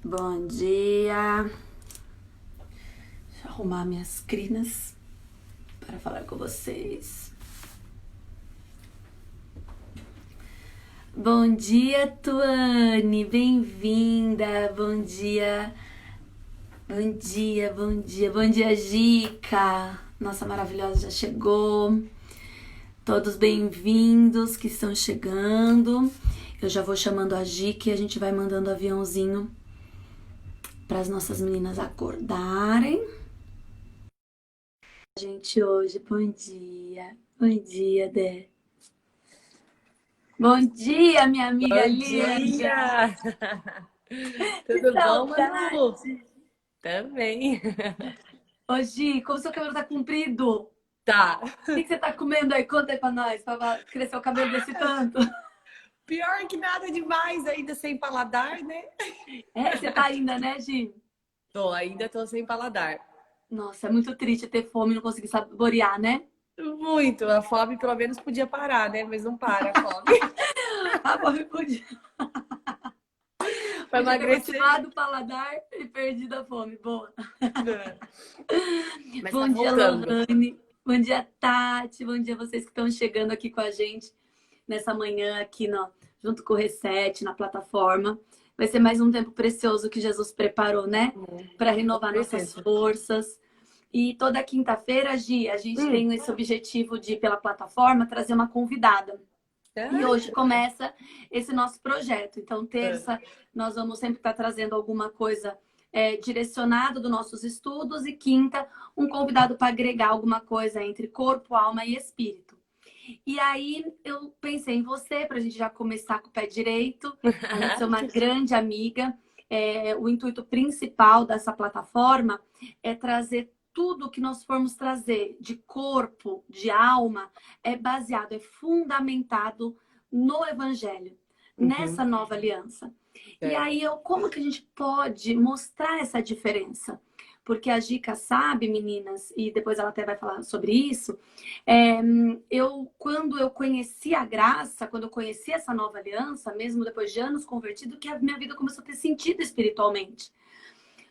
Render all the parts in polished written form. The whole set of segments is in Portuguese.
Bom dia. Deixa eu arrumar minhas crinas para falar com vocês. Bom dia, Tuane. Bem-vinda. Bom dia. Bom dia, bom dia. Bom dia, Gica. Nossa maravilhosa já chegou. Todos bem-vindos que estão chegando. Eu já vou chamando a Gica e a gente vai mandando aviãozinho para as nossas meninas acordarem. Gente, hoje, bom dia. Bom dia, Dé. Bom dia, minha amiga Bom linda. dia! Que Tudo bom, Manu? saudade. Também. Ô, Gi, como seu cabelo tá comprido? O Tá. que você tá comendo aí? Conta aí pra nós, pra crescer o cabelo desse tanto. Pior que nada demais, ainda sem paladar, né? É, você tá ainda, né, Gi? Ainda tô sem paladar. Nossa, é muito triste ter fome e não conseguir saborear, né? Muito. A fome pelo menos podia parar, né? Mas não para a fome. A fome podia, Pra podia ter emagrecer. continuado o paladar e perdido a fome. Boa. Mas Bom tá dia, voltando. Lohane. Bom dia, Tati. Bom dia, vocês que estão chegando aqui com a gente nessa manhã aqui junto com o Reset, na plataforma. Vai ser mais um tempo precioso que Jesus preparou, né? Para Com renovar nossas certeza. forças. E toda quinta-feira, Gi, a gente Hum. tem esse objetivo de, pela plataforma, trazer uma convidada. E Ah, hoje começa esse nosso projeto. Então, ah. terça, nós vamos sempre estar trazendo alguma coisa direcionada dos nossos estudos, e quinta, um convidado para agregar alguma coisa entre corpo, alma e espírito. E aí eu pensei em você, para a gente já começar com o pé direito, além de ser uma grande amiga. O intuito principal dessa plataforma é trazer tudo que nós formos trazer de corpo, de alma, é baseado, é fundamentado no Evangelho, Uhum. nessa nova aliança. E Certo. aí, como que a gente pode mostrar essa diferença? Porque a Gica sabe, meninas, e depois ela até vai falar sobre isso. é, quando eu conheci a graça, quando eu conheci essa nova aliança, mesmo depois de anos convertido, que a minha vida começou a ter sentido espiritualmente.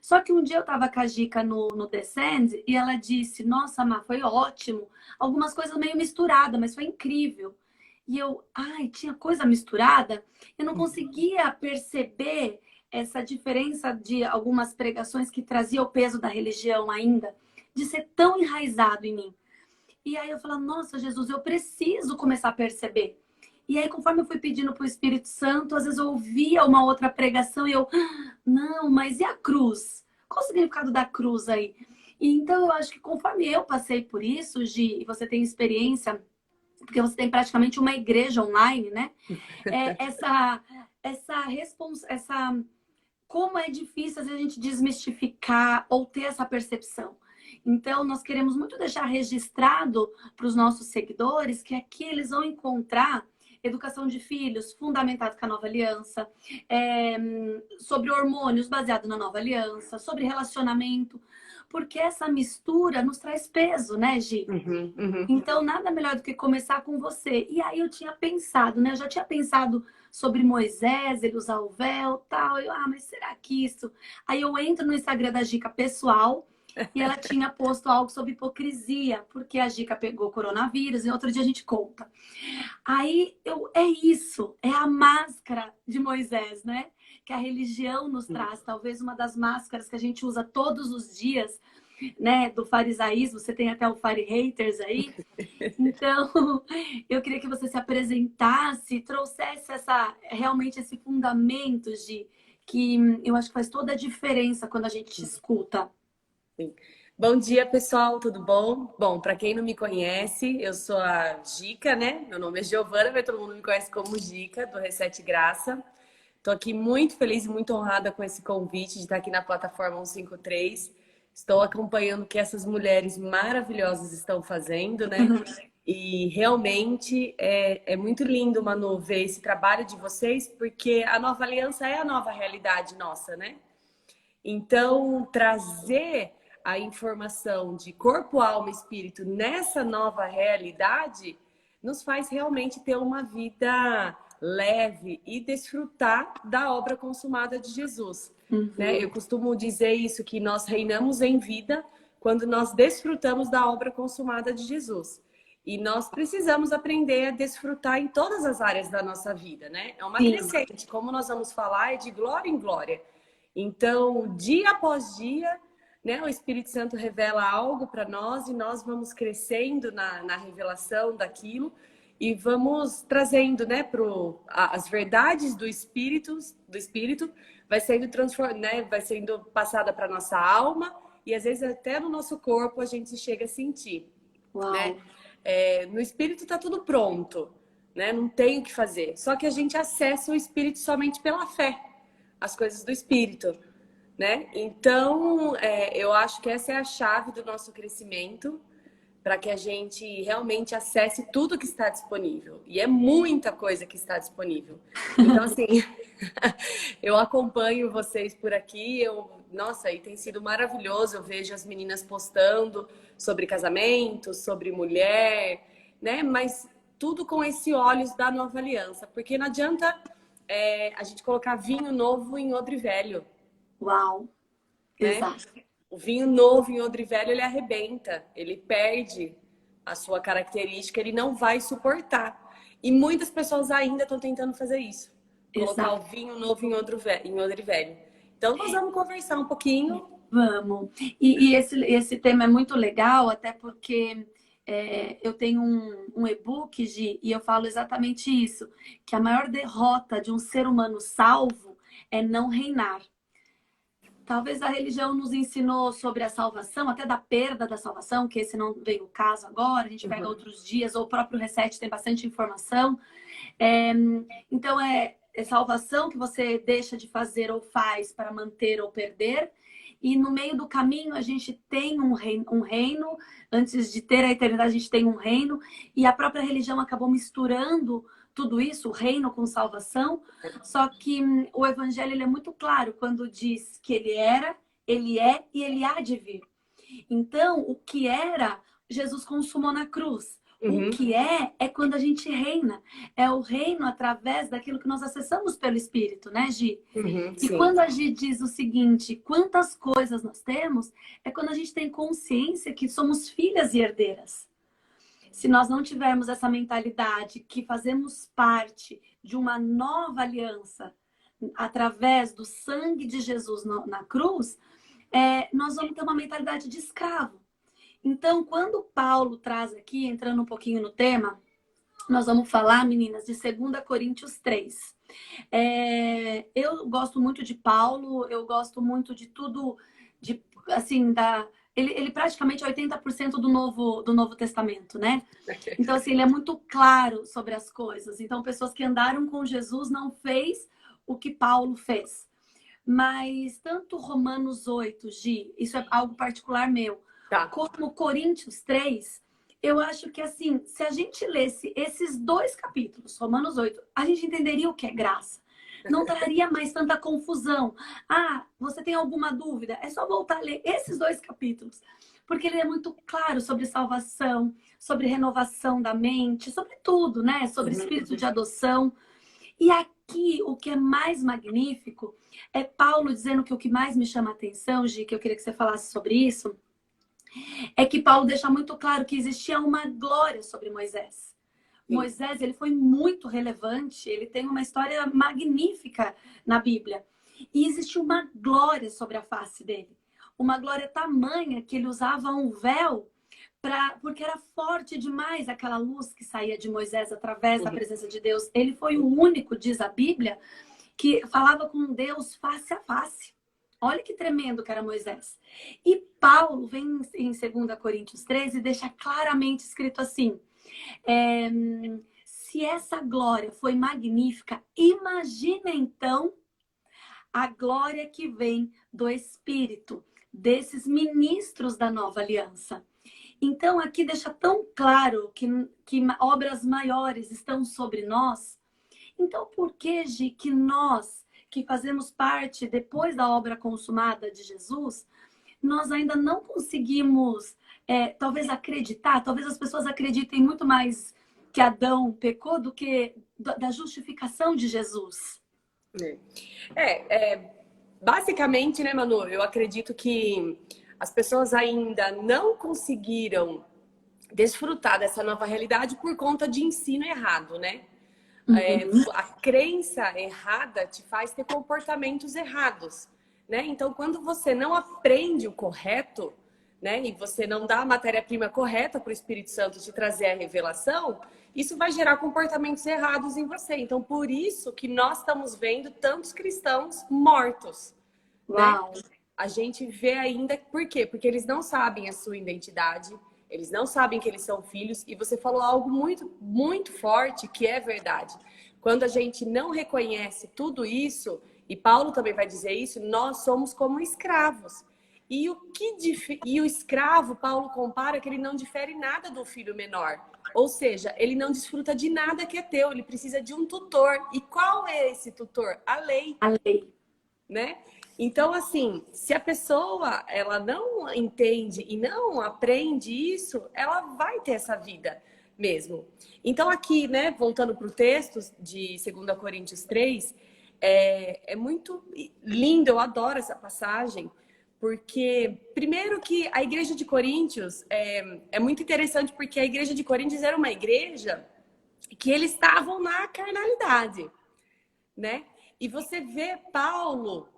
Só que um dia eu estava com a Gica no Descend e ela disse: Nossa, Má, foi ótimo. Algumas coisas meio misturadas, mas foi incrível. E eu, ai, tinha coisa misturada. Eu não conseguia perceber essa diferença de algumas pregações que trazia o peso da religião ainda, de ser tão enraizado em mim. E aí eu falei, nossa, Jesus, eu preciso começar a perceber. E aí, conforme eu fui pedindo para o Espírito Santo, às vezes eu ouvia uma outra pregação e eu, não, mas e a cruz? Qual o significado da cruz aí? E então eu acho que conforme eu passei por isso, Gi, e você tem experiência, porque você tem praticamente uma igreja online, né? É, essa como é difícil às vezes a gente desmistificar ou ter essa percepção. Então, nós queremos muito deixar registrado para os nossos seguidores que aqui eles vão encontrar educação de filhos fundamentado com a nova aliança, é, sobre hormônios baseado na nova aliança, sobre relacionamento, porque essa mistura nos traz peso, né, Gi? Uhum, uhum. Então, nada melhor do que começar com você. E aí eu tinha pensado, né? Eu já tinha pensado sobre Moisés, ele usar o véu, tal. Eu, mas será que isso? Aí eu entro no Instagram da Gica pessoal e ela tinha posto algo sobre hipocrisia, porque a Gica pegou coronavírus e outro dia a gente conta. Aí é isso, é a máscara de Moisés, né? Que a religião nos traz, talvez uma das máscaras que a gente usa todos os dias, né, do farisaísmo. Você tem até o Fari Haters aí. Então, eu queria que você se apresentasse, trouxesse realmente esse fundamento de que eu acho que faz toda a diferença quando a gente te escuta. Sim. Bom dia, pessoal, tudo bom? Bom, para quem não me conhece, eu sou a Gica, né? Meu nome é Giovana, mas todo mundo me conhece como Gica, do Reset Graça. Estou aqui muito feliz e muito honrada com esse convite de estar aqui na plataforma 153. Estou acompanhando o que essas mulheres maravilhosas estão fazendo, né? E realmente é muito lindo, Manu, ver esse trabalho de vocês, porque a nova aliança é a nova realidade nossa, né? Então, trazer a informação de corpo, alma e espírito nessa nova realidade nos faz realmente ter uma vida leve e desfrutar da obra consumada de Jesus. Né? Eu costumo dizer isso, que nós reinamos em vida quando nós desfrutamos da obra consumada de Jesus. E nós precisamos aprender a desfrutar em todas as áreas da nossa vida, né? É uma Sim. crescente, como nós vamos falar, é de glória em glória. Então, dia após dia, né, o Espírito Santo revela algo para nós e nós vamos crescendo na revelação daquilo e vamos trazendo, né, as verdades do Espírito vai sendo né, vai sendo passada para nossa alma e às vezes até no nosso corpo a gente chega a sentir. Uau. Né? No Espírito está tudo pronto, né? Não tem o que fazer. Só que a gente acessa o Espírito somente pela fé, as coisas do Espírito, né? Então, eu acho que essa é a chave do nosso crescimento para que a gente realmente acesse tudo que está disponível. E é muita coisa que está disponível. Então, assim, eu acompanho vocês por aqui. Nossa, e tem sido maravilhoso. Eu vejo as meninas postando sobre casamento, sobre mulher, né? Mas tudo com esse olhos da nova aliança. Porque não adianta a gente colocar vinho novo em odre velho. Uau, né? exato. O vinho novo em odre velho, ele arrebenta, ele perde a sua característica, ele não vai suportar. E muitas pessoas ainda estão tentando fazer isso. Colocar Exato. o vinho novo em odre velho. Então, nós vamos conversar um pouquinho. Vamos. E esse tema é muito legal, até porque eu tenho um e-book, Gi, e eu falo exatamente isso, que a maior derrota de um ser humano salvo é não reinar. Talvez a religião nos ensinou sobre a salvação, até da perda da salvação, que esse não veio o caso agora, a gente pega outros dias, ou o próprio Reset tem bastante informação. Então, é salvação que você deixa de fazer ou faz para manter ou perder. E no meio do caminho a gente tem um reino, antes de ter a eternidade a gente tem um reino, e a própria religião acabou misturando tudo isso, o reino com salvação. Só que o evangelho ele é muito claro quando diz que ele era, ele é e ele há de vir. Então, o que era, Jesus consumou na cruz. O que é quando a gente reina. É o reino através daquilo que nós acessamos pelo Espírito, né, Gi? E quando a Gi diz o seguinte, quantas coisas nós temos, é quando a gente tem consciência que somos filhas e herdeiras. Se nós não tivermos essa mentalidade que fazemos parte de uma nova aliança através do sangue de Jesus na cruz, nós vamos ter uma mentalidade de escravo. Então, quando Paulo traz aqui, entrando um pouquinho no tema, nós vamos falar, meninas, de 2 Coríntios 3. Eu gosto muito de Paulo, eu gosto muito de tudo, assim, ele praticamente é 80% do Novo Testamento, né? Então, assim, ele é muito claro sobre as coisas. Então, pessoas que andaram com Jesus não fez o que Paulo fez. Mas tanto Romanos 8, Gi, isso é algo particular meu, como Coríntios 3, eu acho que, assim, se a gente lesse esses 2 capítulos, Romanos 8, a gente entenderia o que é graça. Não traria mais tanta confusão. Ah, você tem alguma dúvida? É só voltar a ler esses 2 capítulos. Porque ele é muito claro sobre salvação, sobre renovação da mente, sobre tudo, né? Sobre espírito de adoção. E aqui, o que é mais magnífico é Paulo dizendo que o que mais me chama a atenção, Gi, que eu queria que você falasse sobre isso, é que Paulo deixa muito claro que existia uma glória sobre Moisés. Moisés, ele foi muito relevante, ele tem uma história magnífica na Bíblia. E existe uma glória sobre a face dele. Uma glória tamanha que ele usava um véu porque era forte demais aquela luz que saía de Moisés através da presença de Deus. Ele foi o único, diz a Bíblia, que falava com Deus face a face. Olha que tremendo que era Moisés. E Paulo vem em 2 Coríntios 13 e deixa claramente escrito assim: se essa glória foi magnífica, imagina então a glória que vem do Espírito, desses ministros da nova aliança. Então, aqui deixa tão claro que obras maiores estão sobre nós. Então, por que, Gi, que nós, que fazemos parte depois da obra consumada de Jesus, nós ainda não conseguimos, talvez acreditar, talvez as pessoas acreditem muito mais que Adão pecou do que da justificação de Jesus. Basicamente, né, Manu, eu acredito que as pessoas ainda não conseguiram desfrutar dessa nova realidade por conta de ensino errado, né? A crença errada te faz ter comportamentos errados, né? Então, quando você não aprende o correto, né, e você não dá a matéria-prima correta para o Espírito Santo te trazer a revelação, isso vai gerar comportamentos errados em você. Então, por isso que nós estamos vendo tantos cristãos mortos, né? Uau. A gente vê ainda, por quê? Porque eles não sabem a sua identidade, eles não sabem que eles são filhos, e você falou algo muito, muito forte, que é verdade. Quando a gente não reconhece tudo isso, e Paulo também vai dizer isso, nós somos como escravos. E o escravo, Paulo compara que ele não difere nada do filho menor. Ou seja, ele não desfruta de nada que é teu, ele precisa de um tutor. E qual é esse tutor? A lei. A lei. Né? Então, assim, se a pessoa ela não entende e não aprende isso, ela vai ter essa vida mesmo. Então, aqui, né, voltando para o texto de 2 Coríntios 3, é muito lindo, eu adoro essa passagem, porque, primeiro que a igreja de Coríntios é muito interessante, porque a igreja de Coríntios era uma igreja que eles estavam na carnalidade, né? E você vê Paulo,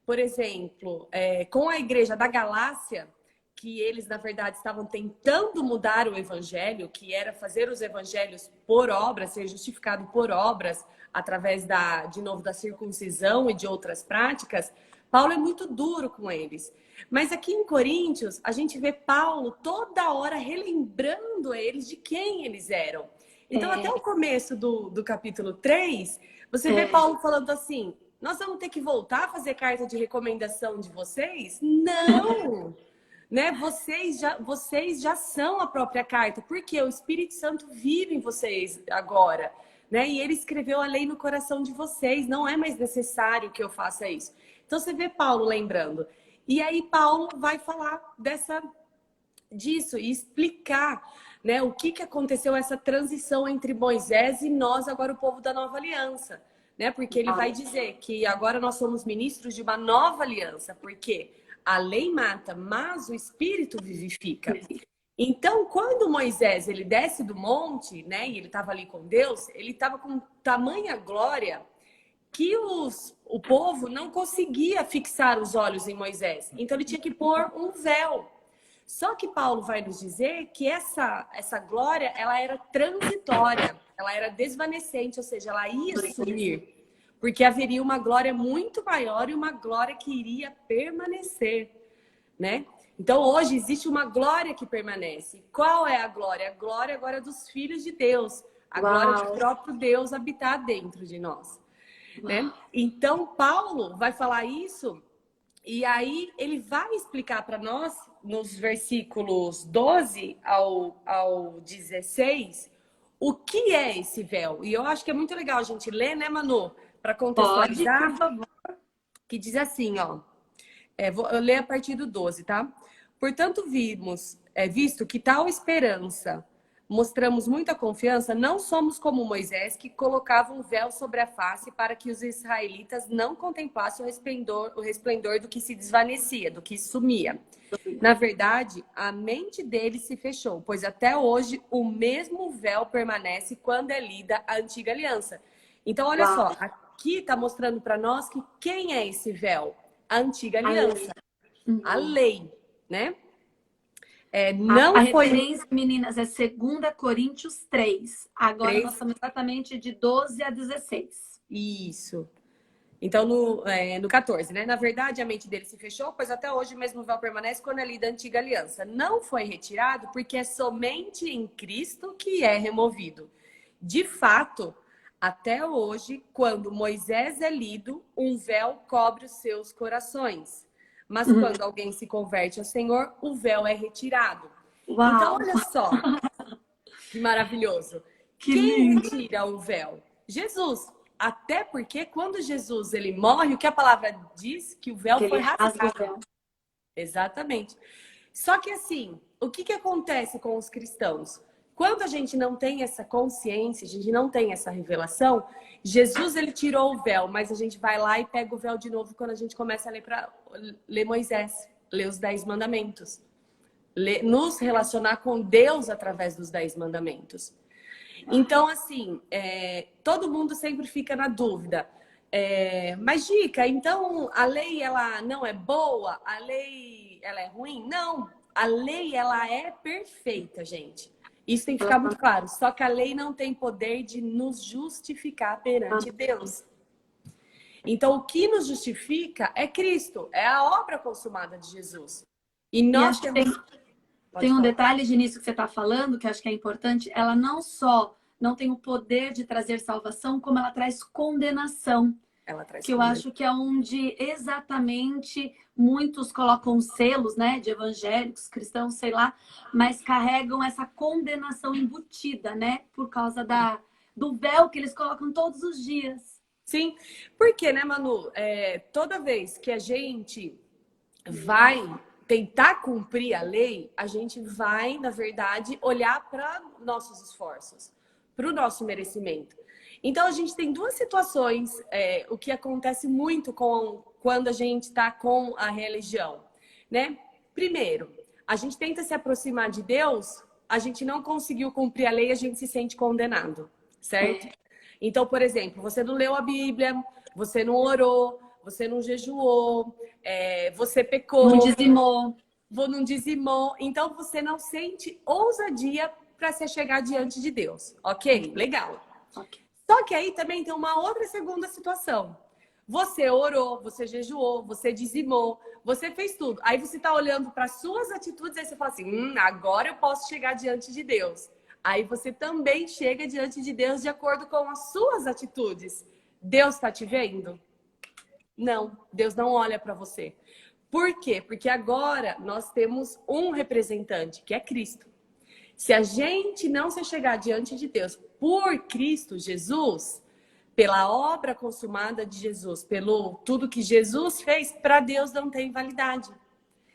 por exemplo, com a igreja da Galácia, que eles, na verdade, estavam tentando mudar o evangelho, que era fazer os evangelhos por obras, ser justificado por obras, através de novo, da circuncisão e de outras práticas. Paulo é muito duro com eles. Mas aqui em Coríntios, a gente vê Paulo toda hora relembrando eles de quem eles eram. Então, até o começo do capítulo 3, você vê Paulo falando assim: nós vamos ter que voltar a fazer carta de recomendação de vocês? Não! Né? Vocês já são a própria carta, porque o Espírito Santo vive em vocês agora. Né? E ele escreveu a lei no coração de vocês. Não é mais necessário que eu faça isso. Então, você vê Paulo lembrando. E aí, Paulo vai falar disso e explicar, né, o que aconteceu, essa transição entre Moisés e nós, agora o povo da nova aliança, né? Porque ele vai dizer que agora nós somos ministros de uma nova aliança, porque a lei mata, mas o Espírito vivifica. Então, quando Moisés ele desce do monte, né, e ele estava ali com Deus, ele estava com tamanha glória que o povo não conseguia fixar os olhos em Moisés. Então, ele tinha que pôr um véu. Só que Paulo vai nos dizer que essa glória, ela era transitória, ela era desvanecente, ou seja, ela ia sumir, porque haveria uma glória muito maior e uma glória que iria permanecer, né? Então, hoje existe uma glória que permanece. Qual é a glória? A glória agora dos filhos de Deus, a glória do próprio Deus habitar dentro de nós, né? Então, Paulo vai falar isso. E aí ele vai explicar para nós, nos versículos 12 ao 16, o que é esse véu. E eu acho que é muito legal a gente ler, né, Manu? Para contextualizar. Pode, por favor. Que diz assim, ó. Eu ler a partir do 12, tá? Portanto, visto que tal esperança mostramos muita confiança, não somos como Moisés, que colocava um véu sobre a face para que os israelitas não contemplassem o resplendor do que se desvanecia, do que sumia. Na verdade, a mente deles se fechou, pois até hoje o mesmo véu permanece quando é lida a antiga aliança. Então, olha só, aqui está mostrando para nós que quem é esse véu? A antiga aliança, a lei, né? A referência, meninas, é 2 Coríntios 3. Agora 3. nós estamos exatamente de 12 a 16. Isso. Então, no 14, né? Na verdade, a mente dele se fechou, pois até hoje o mesmo véu permanece quando é lida a antiga aliança. Não foi retirado porque é somente em Cristo que é removido. De fato, até hoje, quando Moisés é lido, um véu cobre os seus corações. Mas quando alguém se converte ao Senhor, o véu é retirado. Uau. Então, olha só, que maravilhoso. Quem retira o véu? Jesus. Até porque quando Jesus ele morre, o que a palavra diz? Que o véu foi rasgado. Exatamente. Só que assim, o que acontece com os cristãos? Quando a gente não tem essa consciência, a gente não tem essa revelação, Jesus, ele tirou o véu, mas a gente vai lá e pega o véu de novo quando a gente começa a ler Moisés, ler os 10 mandamentos. Nos relacionar com Deus através dos 10 mandamentos. Então, assim, todo mundo sempre fica na dúvida. Mas, Gica, então a lei, ela não é boa? A lei, ela é ruim? Não, a lei, ela é perfeita, gente. Isso tem que ficar muito claro. Só que a lei não tem poder de nos justificar perante Deus. Então, o que nos justifica é Cristo, é a obra consumada de Jesus. E nós temos... Tem um detalhe de nisso que você está falando, que eu acho que é importante. Ela não só não tem o poder de trazer salvação, como ela traz condenação. Que eu acho que é onde exatamente muitos colocam selos, né, de evangélicos, cristãos, sei lá, mas carregam essa condenação embutida, né, por causa do véu que eles colocam todos os dias. Sim, porque, né, Manu, toda vez que a gente vai tentar cumprir a lei, a gente vai, na verdade, olhar para nossos esforços, para o nosso merecimento. Então, a gente tem duas situações, o que acontece muito quando a gente está com a religião, né? Primeiro, a gente tenta se aproximar de Deus, a gente não conseguiu cumprir a lei, a gente se sente condenado, certo? Então, por exemplo, você não leu a Bíblia, você não orou, você não jejuou, você pecou. Não dizimou. Então, você não sente ousadia para se chegar diante de Deus. Ok? Legal. Okay. Só que aí também tem uma outra segunda situação. Você orou, você jejuou, você dizimou, você fez tudo. Aí você está olhando para suas atitudes e você fala assim, agora eu posso chegar diante de Deus. Aí você também chega diante de Deus de acordo com as suas atitudes. Deus está te vendo? Não, Deus não olha para você. Por quê? Porque agora nós temos um representante, que é Cristo. Se a gente não se chegar diante de Deus por Cristo Jesus, pela obra consumada de Jesus, pelo tudo que Jesus fez, para Deus não tem validade.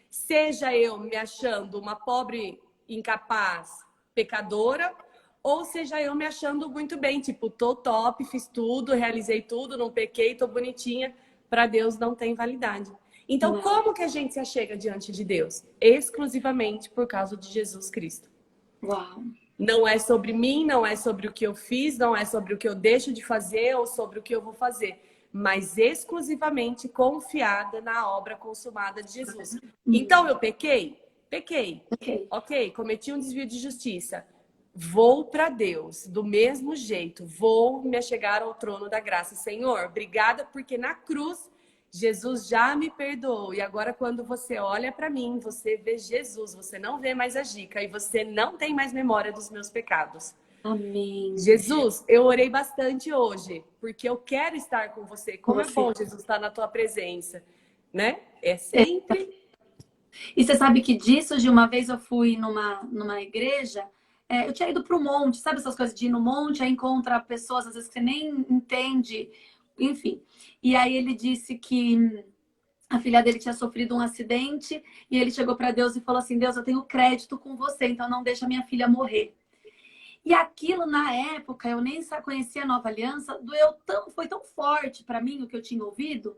Seja eu me achando uma pobre, incapaz, pecadora, ou seja eu me achando muito bem, tipo, tô top, fiz tudo, realizei tudo, não pequei, tô bonitinha, para Deus não tem validade. Então, como que a gente se achega diante de Deus? Exclusivamente por causa de Jesus Cristo. Uau! Não é sobre mim, não é sobre o que eu fiz, não é sobre o que eu deixo de fazer ou sobre o que eu vou fazer, mas exclusivamente confiada na obra consumada de Jesus. Então, eu pequei? Pequei. Ok, cometi um desvio de justiça. Vou para Deus do mesmo jeito, vou me achegar ao trono da graça. Senhor, obrigada porque na cruz Jesus já me perdoou. E agora quando você olha para mim, você vê Jesus, você não vê mais a Gica e você não tem mais memória dos meus pecados. Amém. Jesus, eu orei bastante hoje, porque eu quero estar com você. Como é bom, Jesus, estar na tua presença, né? É sempre... E você sabe que disso, de uma vez eu fui numa igreja, eu tinha ido para o monte, sabe essas coisas de ir no monte, aí encontra pessoas, às vezes, que você nem entende, enfim. E aí ele disse que a filha dele tinha sofrido um acidente e ele chegou para Deus e falou assim, Deus, eu tenho crédito com você, então não deixa minha filha morrer. E aquilo, na época, eu nem conhecia a Nova Aliança, foi tão forte para mim o que eu tinha ouvido.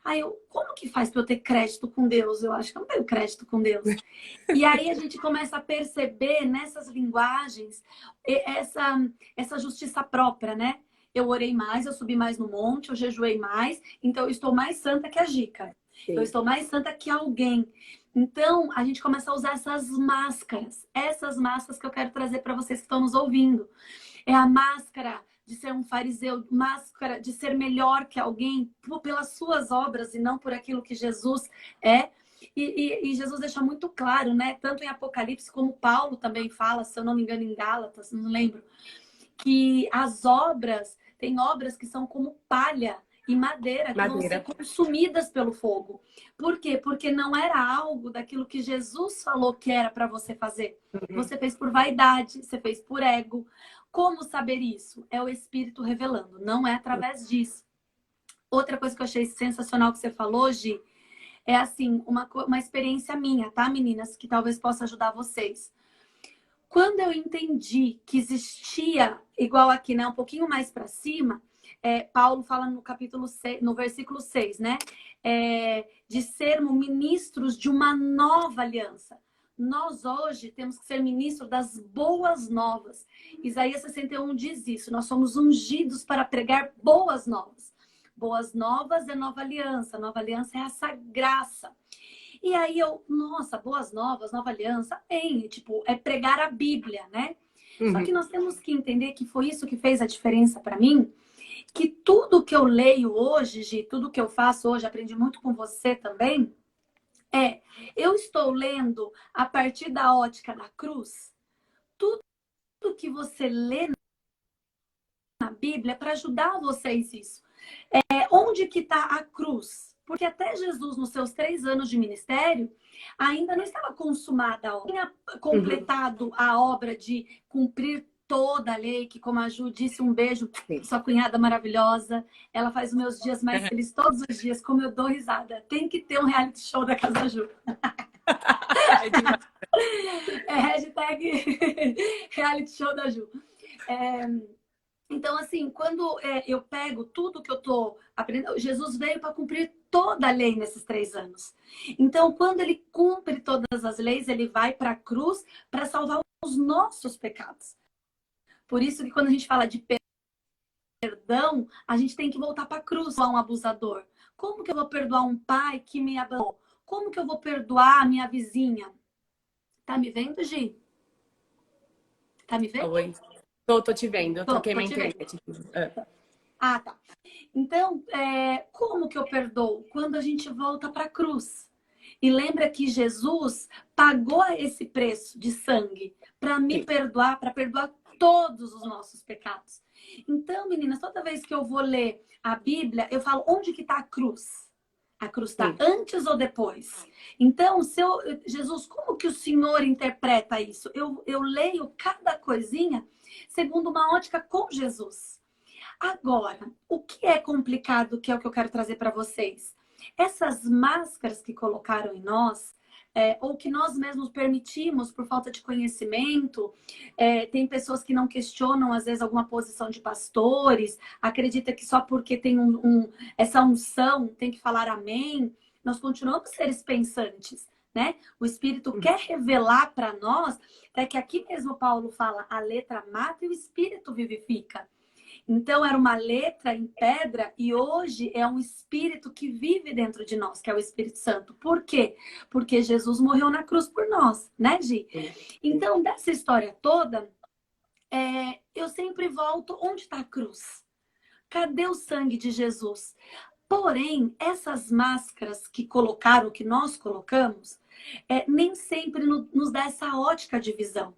Aí como que faz para eu ter crédito com Deus? Eu acho que eu não tenho crédito com Deus. E aí a gente começa a perceber nessas linguagens essa justiça própria, né? Eu orei mais, eu subi mais no monte, eu jejuei mais, então eu estou mais santa que a Gica. Sim. Eu estou mais santa que alguém. Então, a gente começa a usar essas máscaras que eu quero trazer para vocês que estão nos ouvindo. É a máscara de ser um fariseu, máscara de ser melhor que alguém pelas suas obras e não por aquilo que Jesus é. E Jesus deixa muito claro, né? Tanto em Apocalipse como Paulo também fala, se eu não me engano, em Gálatas, não lembro, que as obras, tem obras que são como palha e madeira, que vão ser consumidas pelo fogo. Por quê? Porque não era algo daquilo que Jesus falou que era para você fazer. Você fez por vaidade, você fez por ego. Como saber isso? É o Espírito revelando, não é através disso. Outra coisa que eu achei sensacional que você falou, Gi, é assim, uma experiência minha, tá, meninas? Que talvez possa ajudar vocês. Quando eu entendi que existia, igual aqui, né, um pouquinho mais para cima, Paulo fala no capítulo 6, no versículo 6, né? De sermos ministros de uma nova aliança. Nós hoje temos que ser ministros das boas novas. Isaías 61 diz isso. Nós somos ungidos para pregar boas novas. Boas novas é nova aliança. Nova aliança é essa graça. E aí nossa, boas novas, nova aliança, tipo, é pregar a Bíblia, né? Só que nós temos que entender que foi isso que fez a diferença para mim, que tudo que eu leio hoje, Gi, tudo que eu faço hoje, aprendi muito com você também, eu estou lendo a partir da ótica da cruz. Tudo que você lê na Bíblia é para ajudar vocês isso. Onde que está a cruz? Porque até Jesus, nos seus 3 anos de ministério, ainda não estava consumada a obra. Tinha completado a obra de cumprir toda a lei, que como a Ju disse, um beijo, sua cunhada maravilhosa. Ela faz os meus dias mais felizes todos os dias, como eu dou risada. Tem que ter um reality show da Casa Ju. Hashtag reality show da Ju. Então, assim, quando eu pego tudo que eu estou aprendendo, Jesus veio para cumprir toda a lei nesses 3 anos. Então, quando ele cumpre todas as leis, ele vai para a cruz para salvar os nossos pecados. Por isso que quando a gente fala de perdão, a gente tem que voltar para a cruz, a um abusador. Como que eu vou perdoar um pai que me abandonou? Como que eu vou perdoar a minha vizinha? Tá me vendo, Gi? Tá me vendo? Oi. Tô te vendo, eu troquei minha internet. Ah, tá. Então, como que eu perdoo? Quando a gente volta para a cruz. E lembra que Jesus pagou esse preço de sangue para me perdoar, para perdoar todos os nossos pecados. Então, meninas, toda vez que eu vou ler a Bíblia, eu falo, onde que está a cruz? A cruz está antes ou depois? Então, Jesus, como que o Senhor interpreta isso? Eu leio cada coisinha segundo uma ótica com Jesus. Agora, o que é complicado, que é o que eu quero trazer para vocês? Essas máscaras que colocaram em nós, ou que nós mesmos permitimos por falta de conhecimento, tem pessoas que não questionam, às vezes, alguma posição de pastores, acredita que só porque tem essa unção tem que falar amém. Nós continuamos seres pensantes, né? O Espírito quer revelar para nós, até que aqui mesmo Paulo fala, a letra mata e o Espírito vivifica. Então, era uma letra em pedra e hoje é um Espírito que vive dentro de nós, que é o Espírito Santo. Por quê? Porque Jesus morreu na cruz por nós, né, Gi? Então, dessa história toda, eu sempre volto, onde está a cruz? Cadê o sangue de Jesus? Porém, essas máscaras que colocaram, que nós colocamos, nem sempre nos dá essa ótica de visão.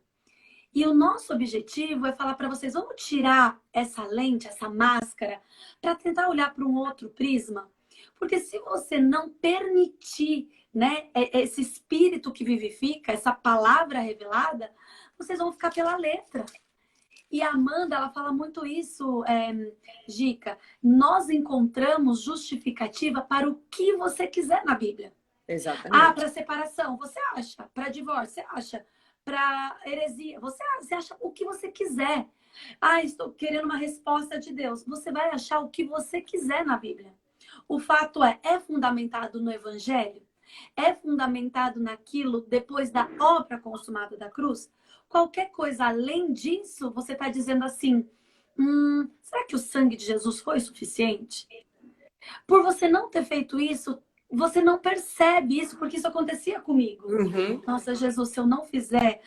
E o nosso objetivo é falar para vocês, vamos tirar essa lente, essa máscara, para tentar olhar para um outro prisma. Porque se você não permitir, né, esse espírito que vivifica, essa palavra revelada, vocês vão ficar pela letra. E a Amanda, ela fala muito isso, Gica. Nós encontramos justificativa para o que você quiser na Bíblia. Exatamente. Para separação, você acha? Para divórcio, você acha? Para heresia, você acha o que você quiser. Estou querendo uma resposta de Deus. Você vai achar o que você quiser na Bíblia. O fato é fundamentado no Evangelho? É fundamentado naquilo depois da obra consumada da cruz? Qualquer coisa além disso, você está dizendo assim, será que o sangue de Jesus foi suficiente? Por você não ter feito isso, você não percebe isso, porque isso acontecia comigo. Nossa, Jesus, se eu não fizer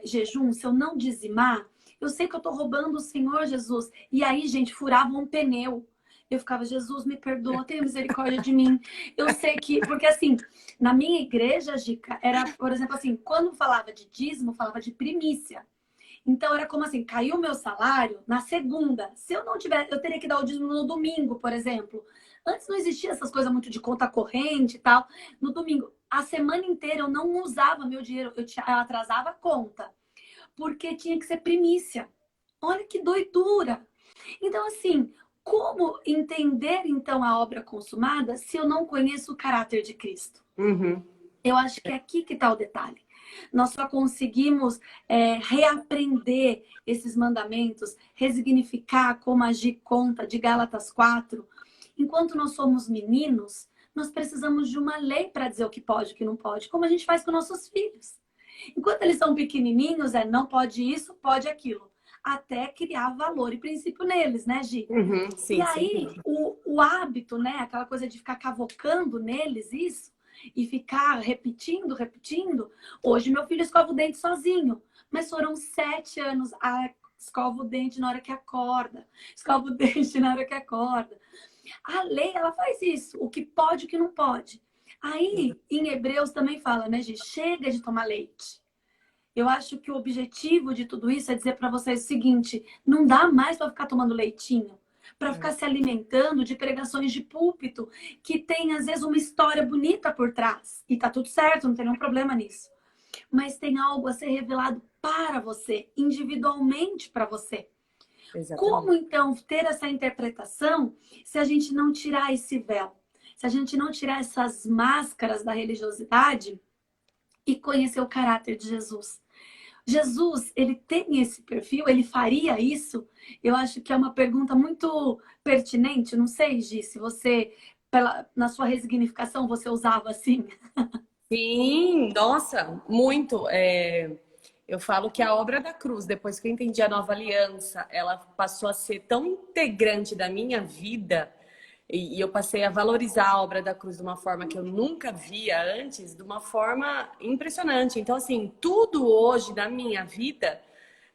jejum, se eu não dizimar, eu sei que eu estou roubando o Senhor, Jesus. E aí, gente, furava um pneu. Eu ficava, Jesus, me perdoa, tenha misericórdia de mim. Eu sei que... Porque, assim, na minha igreja, Gica, era, por exemplo, assim, quando falava de dízimo, falava de primícia. Então, era como assim, caiu o meu salário na segunda. Se eu não tiver, eu teria que dar o dízimo no domingo, por exemplo. Antes não existia essas coisas muito de conta corrente e tal. No domingo, a semana inteira eu não usava meu dinheiro, eu atrasava a conta. Porque tinha que ser primícia. Olha que doidura. Então, assim, como entender, então, a obra consumada se eu não conheço o caráter de Cristo? Eu acho que é aqui que está o detalhe. Nós só conseguimos reaprender esses mandamentos, resignificar como agir conta de Gálatas 4. Enquanto nós somos meninos, nós precisamos de uma lei para dizer o que pode e o que não pode, como a gente faz com nossos filhos. Enquanto eles são pequenininhos, não pode isso, pode aquilo. Até criar valor e princípio neles, né, Gi? Uhum, E sim, aí, sim. o hábito, né? Aquela coisa de ficar cavocando neles isso e ficar repetindo, repetindo. Hoje, meu filho escova o dente sozinho, mas foram 7 anos. Ah, escova o dente na hora que acorda, escova o dente na hora que acorda. A lei, ela faz isso, o que pode e o que não pode. Aí, em Hebreus também fala, né, gente? Chega de tomar leite. Eu acho que o objetivo de tudo isso é dizer para vocês o seguinte: não dá mais para ficar tomando leitinho, para ficar se alimentando de pregações de púlpito que tem às vezes uma história bonita por trás. E tá tudo certo, não tem nenhum problema nisso. Mas tem algo a ser revelado para você, individualmente para você. Como Exatamente. então ter essa interpretação se a gente não tirar esse véu? Se a gente não tirar essas máscaras da religiosidade e conhecer o caráter de Jesus? Jesus, ele tem esse perfil? Ele faria isso? Eu acho que é uma pergunta muito pertinente. Não sei, Gi, se você, na sua resignificação, você usava assim. Sim, nossa, muito. Eu falo que a obra da cruz, depois que eu entendi a nova aliança, ela passou a ser tão integrante da minha vida e eu passei a valorizar a obra da cruz de uma forma que eu nunca via antes, de uma forma impressionante. Então, assim, tudo hoje na minha vida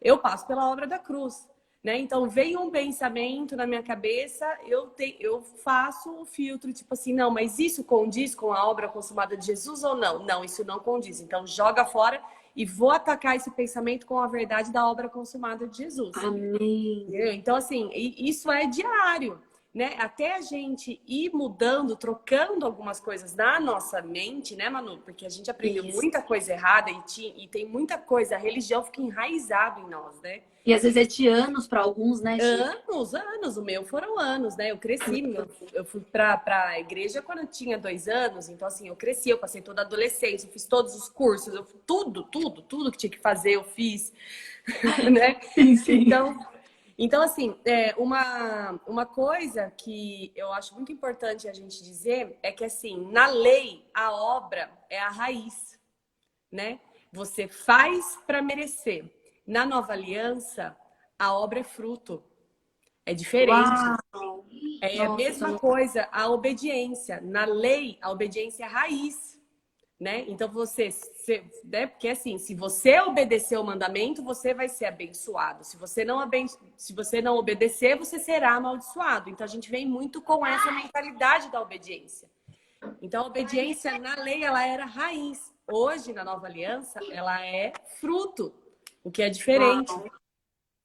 eu passo pela obra da cruz. Né? Então, veio um pensamento na minha cabeça, eu faço o filtro, tipo assim, não, mas isso condiz com a obra consumada de Jesus ou não? Não, isso não condiz. Então, joga fora e vou atacar esse pensamento com a verdade da obra consumada de Jesus. Amém. Entendeu? Então, assim, isso é diário, né? Até a gente ir mudando, trocando algumas coisas na nossa mente, né, Manu? Porque a gente aprendeu Isso. muita coisa errada e tem muita coisa, a religião fica enraizada em nós, né? E às vezes é de anos para alguns, né, Gi? Anos, anos, o meu foram anos, né? Eu cresci, eu fui pra igreja quando eu tinha 2 anos, então assim, eu cresci, eu passei toda a adolescência, eu fiz todos os cursos, eu tudo que tinha que fazer, eu fiz, né? Sim, sim. Então assim, uma coisa que eu acho muito importante a gente dizer é que assim, na lei, a obra é a raiz, né? Você faz para merecer. Na nova aliança, a obra é fruto. É diferente. Uau! É a Nossa, isso mesma não... coisa a obediência. Na lei, a obediência é raiz, né? Então né? Porque assim, se você obedecer o mandamento, você vai ser abençoado. Se você não obedecer, você será amaldiçoado. Então a gente vem muito com essa mentalidade da obediência. Então a obediência na lei ela era raiz. Hoje na nova aliança, ela é fruto, o que é diferente. Uau!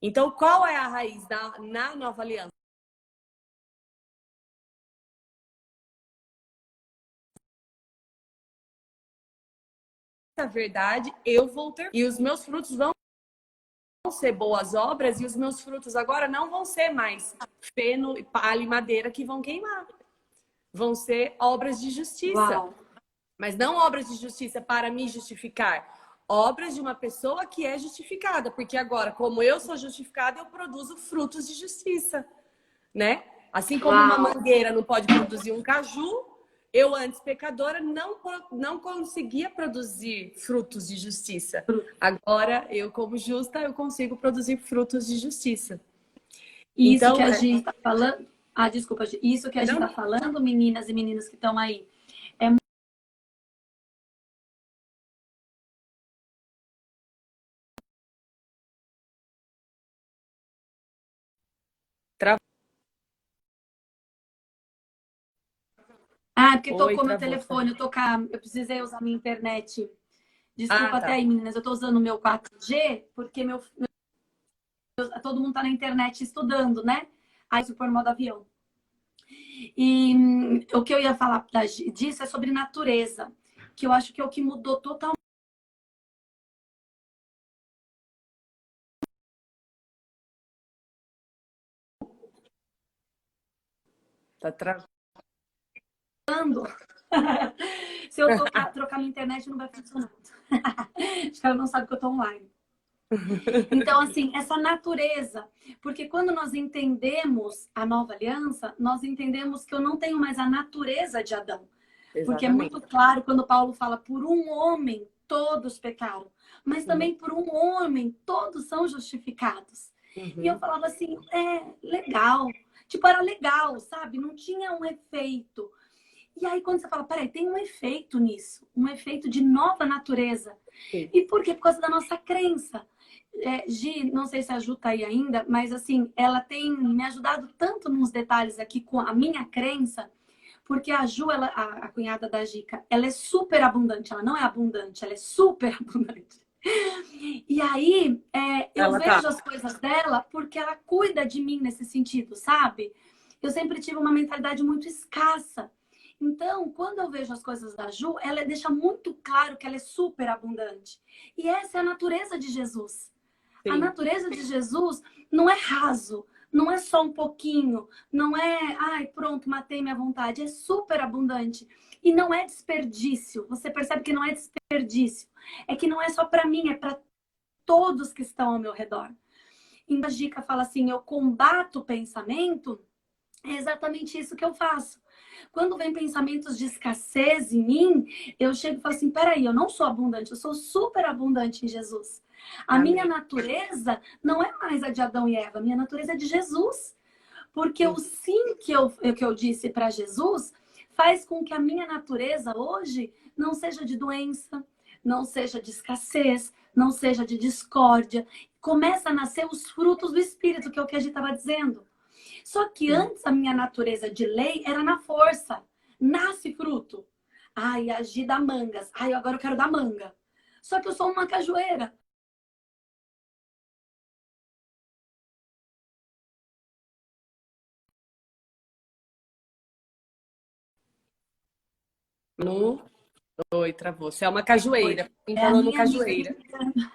Então qual é a raiz na nova aliança? A verdade, eu vou ter. E os meus frutos vão ser boas obras, e os meus frutos agora não vão ser mais feno, palha e madeira que vão queimar. Vão ser obras de justiça. Uau! Mas não obras de justiça para me justificar. Obras de uma pessoa que é justificada. Porque agora, como eu sou justificada, eu produzo frutos de justiça. Né? Assim como uma Uau! mangueira não pode produzir um caju, eu, antes pecadora, não conseguia produzir frutos de justiça. Agora, eu, como justa, eu consigo produzir frutos de justiça. Isso que Então, a gente está falando. Ah, desculpa, Gi. Isso que a gente está não, falando, meninas e meninos que estão aí. Ah, porque oi, tocou meu travou. telefone, eu precisei usar minha internet. Ah, Desculpa até tá. aí, meninas. Eu estou usando o meu 4G, porque todo mundo está na internet estudando, né? Aí se põe no modo avião. E o que eu ia falar disso é sobre natureza, que eu acho que é o que mudou totalmente. Tá tra... Se eu trocar minha internet, não vai funcionar. Acho que ela não sabe que eu tô online. Então, assim, essa natureza, porque quando nós entendemos a nova aliança, nós entendemos que eu não tenho mais a natureza de Adão. Porque é Exatamente. muito claro quando Paulo fala, por um homem todos pecaram, mas também por um homem todos são justificados. E eu falava assim, legal. Tipo, era legal, sabe? Não tinha um efeito. E aí, quando você fala, peraí, tem um efeito nisso, um efeito de nova natureza. Sim. E por quê? Por causa da nossa crença. Gi, não sei se a Ju tá aí ainda, mas assim, ela tem me ajudado tanto nos detalhes aqui com a minha crença, porque a Ju, ela, a cunhada da Gica, ela é super abundante, ela não é abundante, ela é super abundante. E aí, eu Ela tá. vejo as coisas dela porque ela cuida de mim nesse sentido, sabe? Eu sempre tive uma mentalidade muito escassa. Então, quando eu vejo as coisas da Ju, ela deixa muito claro que ela é super abundante. E essa é a natureza de Jesus. A Sim. natureza de Jesus não é raso, não é só um pouquinho, não é, ai, pronto, matei minha vontade, é super abundante. E não é desperdício. Você percebe que não é desperdício. É que não é só para mim, é para todos que estão ao meu redor. E a dica fala assim: eu combato o pensamento, é exatamente isso que eu faço. Quando vem pensamentos de escassez em mim, eu chego e falo assim: peraí, eu não sou abundante, eu sou super abundante em Jesus. A minha Amém. natureza não é mais a de Adão e Eva, a minha natureza é de Jesus. Porque o sim que eu disse para Jesus faz com que a minha natureza hoje não seja de doença, não seja de escassez, não seja de discórdia. Começa a nascer os frutos do Espírito, que é o que a gente estava dizendo. Só que antes a minha natureza de lei era na força. Nasce fruto. Ai, agir da mangas. Ai, agora eu quero dar manga. Só que eu sou uma cajueira. No... Oi, travou. Você é uma Oi. cajueira. Quem É a falou no minha amiga me cajueira. ligando.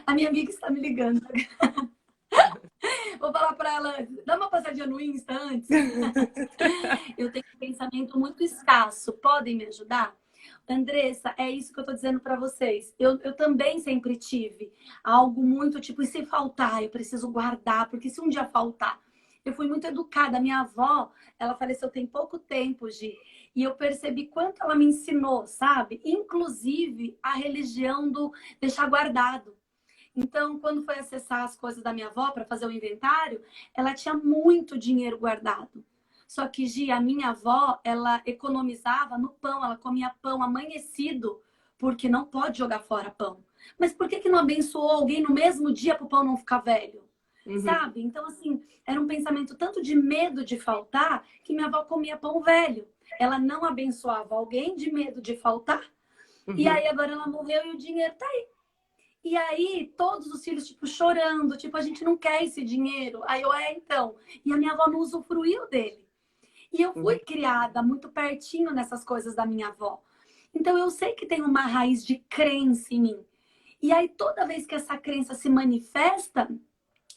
A minha amiga está me ligando. Vou falar para ela, dá uma passadinha no Insta antes. Eu tenho um pensamento muito escasso. Podem me ajudar? Andressa, é isso que eu tô dizendo para vocês. Eu também sempre tive algo muito tipo, e se faltar, eu preciso guardar, porque se um dia faltar. Eu fui muito educada. Minha avó, ela faleceu tem pouco tempo, Gi, e eu percebi quanto ela me ensinou, sabe? Inclusive a religião do deixar guardado. Então, quando foi acessar as coisas da minha avó para fazer o inventário, ela tinha muito dinheiro guardado. Só que, Gi, a minha avó, ela economizava no pão, ela comia pão amanhecido, porque não pode jogar fora pão. Mas por que não abençoou alguém no mesmo dia para o pão não ficar velho? Sabe? Então, assim, era um pensamento tanto de medo de faltar, que minha avó comia pão velho. Ela não abençoava alguém de medo de faltar. E aí, agora ela morreu e o dinheiro tá aí. E aí, todos os filhos, tipo, chorando, tipo, a gente não quer esse dinheiro. Aí eu, então. E a minha avó não usufruiu dele. E eu fui criada muito pertinho nessas coisas da minha avó. Então eu sei que tem uma raiz de crença em mim. E aí, toda vez que essa crença se manifesta,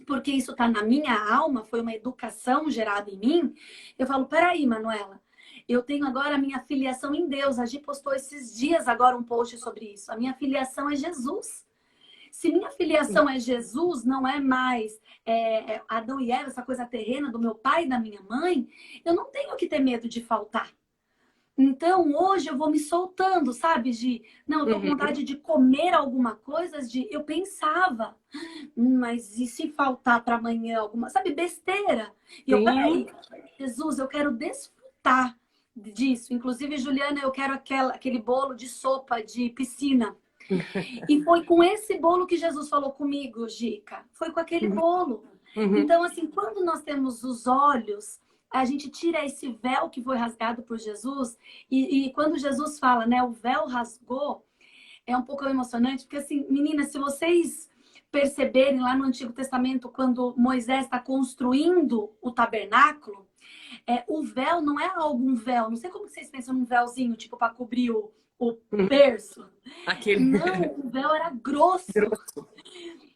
porque isso tá na minha alma, foi uma educação gerada em mim, eu falo, peraí, Manuela, eu tenho agora a minha filiação em Deus. A Gi postou esses dias agora um post sobre isso. A minha filiação é Jesus. Se minha filiação é Jesus, não é mais Adão e Eva, essa coisa terrena do meu pai e da minha mãe, eu não tenho que ter medo de faltar. Então, hoje eu vou me soltando, sabe, Gi? Não, eu tô com vontade de comer alguma coisa, Gi. Eu pensava, mas e se faltar para amanhã alguma, sabe, besteira? E eu, peraí, Jesus, eu quero desfrutar disso. Inclusive, Juliana, eu quero aquele bolo de sopa de piscina. E foi com esse bolo que Jesus falou comigo, Gica. Foi com aquele bolo. Então, assim, quando nós temos os olhos, a gente tira esse véu que foi rasgado por Jesus. E quando Jesus fala, né, o véu rasgou, é um pouco emocionante, porque assim, meninas, se vocês perceberem lá no Antigo Testamento, quando Moisés está construindo o tabernáculo, o véu não é algum véu. Não sei como vocês pensam num véuzinho, tipo, para cobrir o berço. Não, o véu era grosso.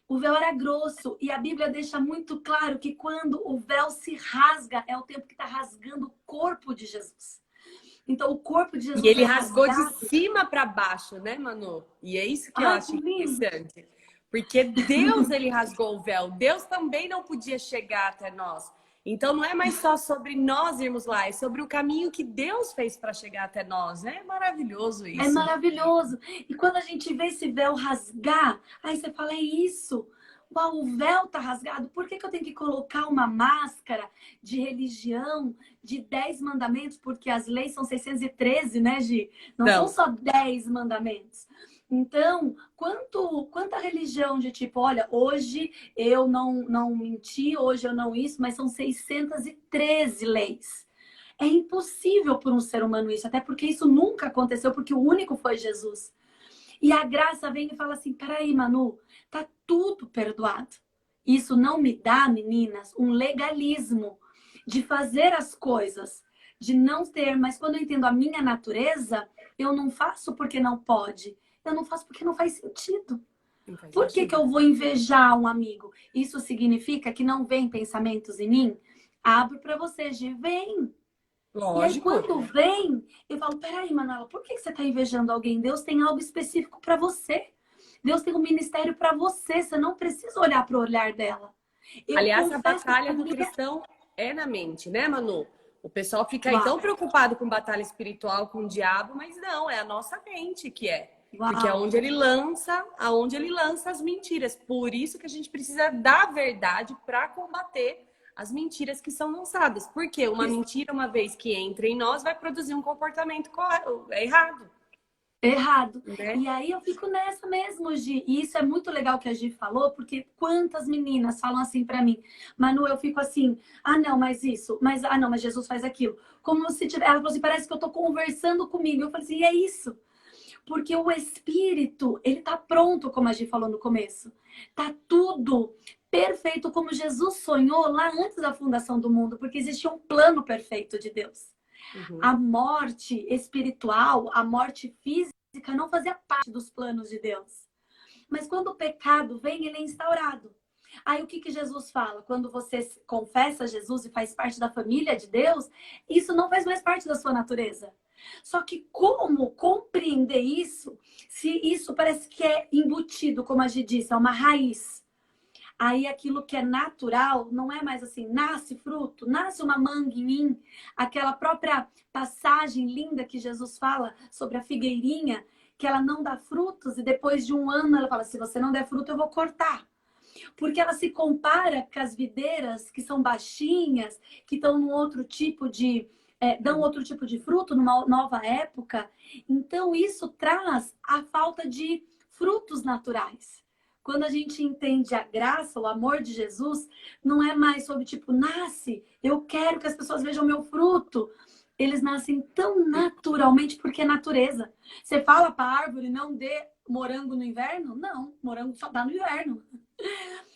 O véu era grosso. E a Bíblia deixa muito claro que quando o véu se rasga, é o tempo que está rasgando o corpo de Jesus. Então, o corpo de E Jesus ele é rasgou de rasgado. cima para baixo, né, Manu? E é isso que eu Ai, acho que lindo! interessante. Porque Deus, ele rasgou o véu. Deus também não podia chegar até nós. Então, não é mais só sobre nós irmos lá, é sobre o caminho que Deus fez para chegar até nós. É maravilhoso É isso. maravilhoso. E quando a gente vê esse véu rasgar, aí você fala, é isso. Uau, o véu tá rasgado. Por que que eu tenho que colocar uma máscara de religião de 10 mandamentos? Porque as leis são 613, né, Gi? Não são Então, só 10 mandamentos. Então, quanta religião de tipo, olha, hoje eu não menti, hoje eu não isso, mas são 613 leis. É impossível por um ser humano isso, até porque isso nunca aconteceu, porque o único foi Jesus. E a graça vem e fala assim: peraí, Manu, tá tudo perdoado. Isso não me dá, meninas, um legalismo de fazer as coisas, de não ter, mas quando eu entendo a minha natureza, eu não faço porque não pode, eu não faço porque não faz sentido. não faz Por que que sentido. eu vou invejar um amigo? Isso significa que não vem pensamentos em mim? Abro para você, Gi, vem. E aí, Lógico. quando vem, eu falo: peraí, Manuela, por que você está invejando alguém? Deus tem algo específico para você. Deus tem um ministério para você. Você não precisa olhar para o olhar dela. Eu Aliás, a confesso que batalha a do minha. cristão é na mente, né, Manu? O pessoal fica aí tão Uau, preocupado com batalha espiritual, com o diabo, mas não, é a nossa mente que é. Porque é uau. aonde ele lança as mentiras. Por isso que a gente precisa da verdade para combater as mentiras que são lançadas. Porque uma mentira, uma vez que entra em nós, vai produzir um comportamento errado, Errado. né? E aí eu fico nessa mesmo, Gi. E isso é muito legal que a Gi falou, porque quantas meninas falam assim pra mim, Manu, eu fico assim, ah, não, mas isso, mas ah, não, mas Jesus faz aquilo. Como se tiver, ela falou assim, parece que eu tô conversando comigo. Eu falei assim, e é isso. Porque o espírito, ele tá pronto, como a Gi falou no começo. Tá tudo perfeito como Jesus sonhou lá antes da fundação do mundo, porque existia um plano perfeito de Deus. Uhum. A morte espiritual, a morte física não fazia parte dos planos de Deus. Mas quando o pecado vem, ele é instaurado. Aí o que que Jesus fala? Quando você confessa Jesus e faz parte da família de Deus, isso não faz mais parte da sua natureza. Só que como compreender isso, se isso parece que é embutido, como a gente disse, é uma raiz. Aí aquilo que é natural não é mais assim, nasce fruto, nasce uma manga em mim. Aquela própria passagem linda que Jesus fala sobre a figueirinha, que ela não dá frutos e depois de um ano ela fala: se você não der fruto, eu vou cortar. Porque ela se compara com as videiras que são baixinhas, que estão num outro tipo de. Dão outro tipo de fruto numa nova época. Então, isso traz a falta de frutos naturais. Quando a gente entende a graça, o amor de Jesus, não é mais sobre tipo, nasce, eu quero que as pessoas vejam meu fruto. Eles nascem tão naturalmente porque é natureza. Você fala para a árvore não dê morango no inverno? Não, morango só dá no inverno.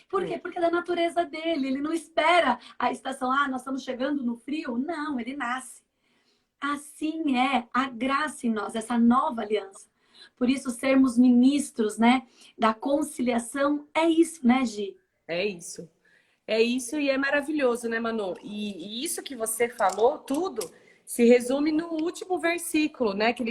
Por quê? Porque é da natureza dele. Ele não espera a estação, ah, nós estamos chegando no frio. Não, ele nasce. Assim é a graça em nós, essa nova aliança. Por isso, sermos ministros, né, da conciliação é isso, né, Gi? É isso. É isso e é maravilhoso, né, Manu? E isso que você falou, tudo, se resume no último versículo, né? Que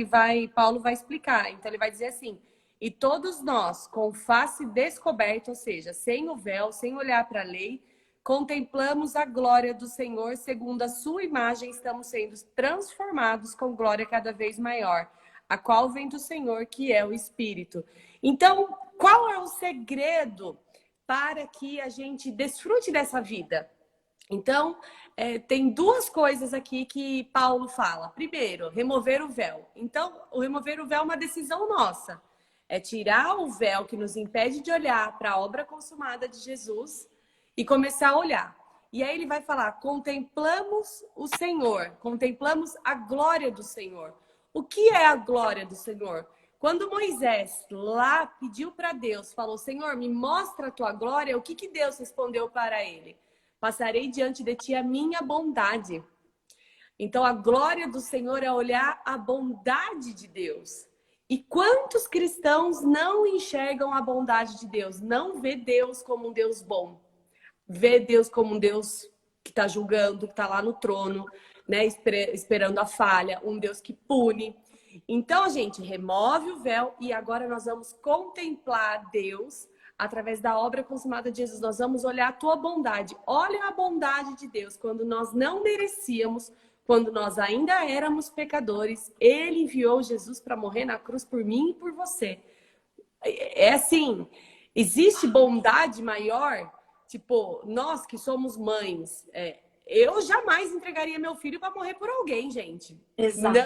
Paulo vai explicar. Então ele vai dizer assim: e todos nós, com face descoberta, ou seja, sem o véu, sem olhar para a lei, contemplamos a glória do Senhor, segundo a sua imagem, estamos sendo transformados com glória cada vez maior, a qual vem do Senhor, que é o Espírito. Então, qual é o segredo para que a gente desfrute dessa vida? Então, tem duas coisas aqui que Paulo fala. Primeiro, remover o véu. Então, o remover o véu é uma decisão nossa. É tirar o véu que nos impede de olhar para a obra consumada de Jesus e começar a olhar. E aí ele vai falar: contemplamos o Senhor, contemplamos a glória do Senhor. O que é a glória do Senhor? Quando Moisés lá pediu para Deus, falou: Senhor, me mostra a tua glória, o que que Deus respondeu para ele? Passarei diante de ti a minha bondade. Então, a glória do Senhor é olhar a bondade de Deus. E quantos cristãos não enxergam a bondade de Deus? Não vê Deus como um Deus bom. Vê Deus como um Deus que está julgando, que está lá no trono. né? Esperando a falha, um Deus que pune. Então a gente remove o véu e agora nós vamos contemplar Deus através da obra consumada de Jesus. Nós vamos olhar a tua bondade. Olha a bondade de Deus. Quando nós não merecíamos, quando nós ainda éramos pecadores, Ele enviou Jesus para morrer na cruz por mim e por você. É assim, existe bondade maior? Tipo, nós que somos mães, eu jamais entregaria meu filho para morrer por alguém, gente. Exato.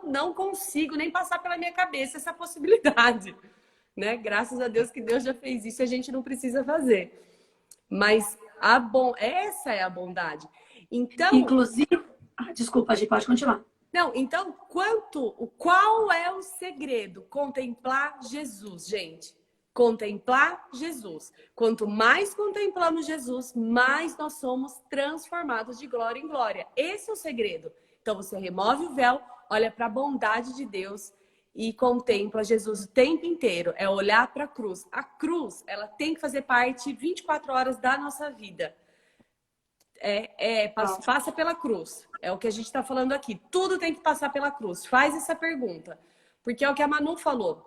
Não consigo nem passar pela minha cabeça essa possibilidade. Né? Graças a Deus que Deus já fez isso, a gente não precisa fazer. Mas essa é a bondade. Então, Inclusive, desculpa, a gente pode continuar. não, então, qual é o segredo? Contemplar Jesus, gente. Contemplar Jesus. Quanto mais contemplamos Jesus, mais nós somos transformados de glória em glória. Esse é o segredo. Então, você remove o véu, olha para a bondade de Deus e contempla Jesus o tempo inteiro. É olhar para a cruz. A cruz, ela tem que fazer parte 24 horas da nossa vida. Passa pela cruz. É o que a gente está falando aqui. Tudo tem que passar pela cruz. Faz essa pergunta. Porque é o que a Manu falou.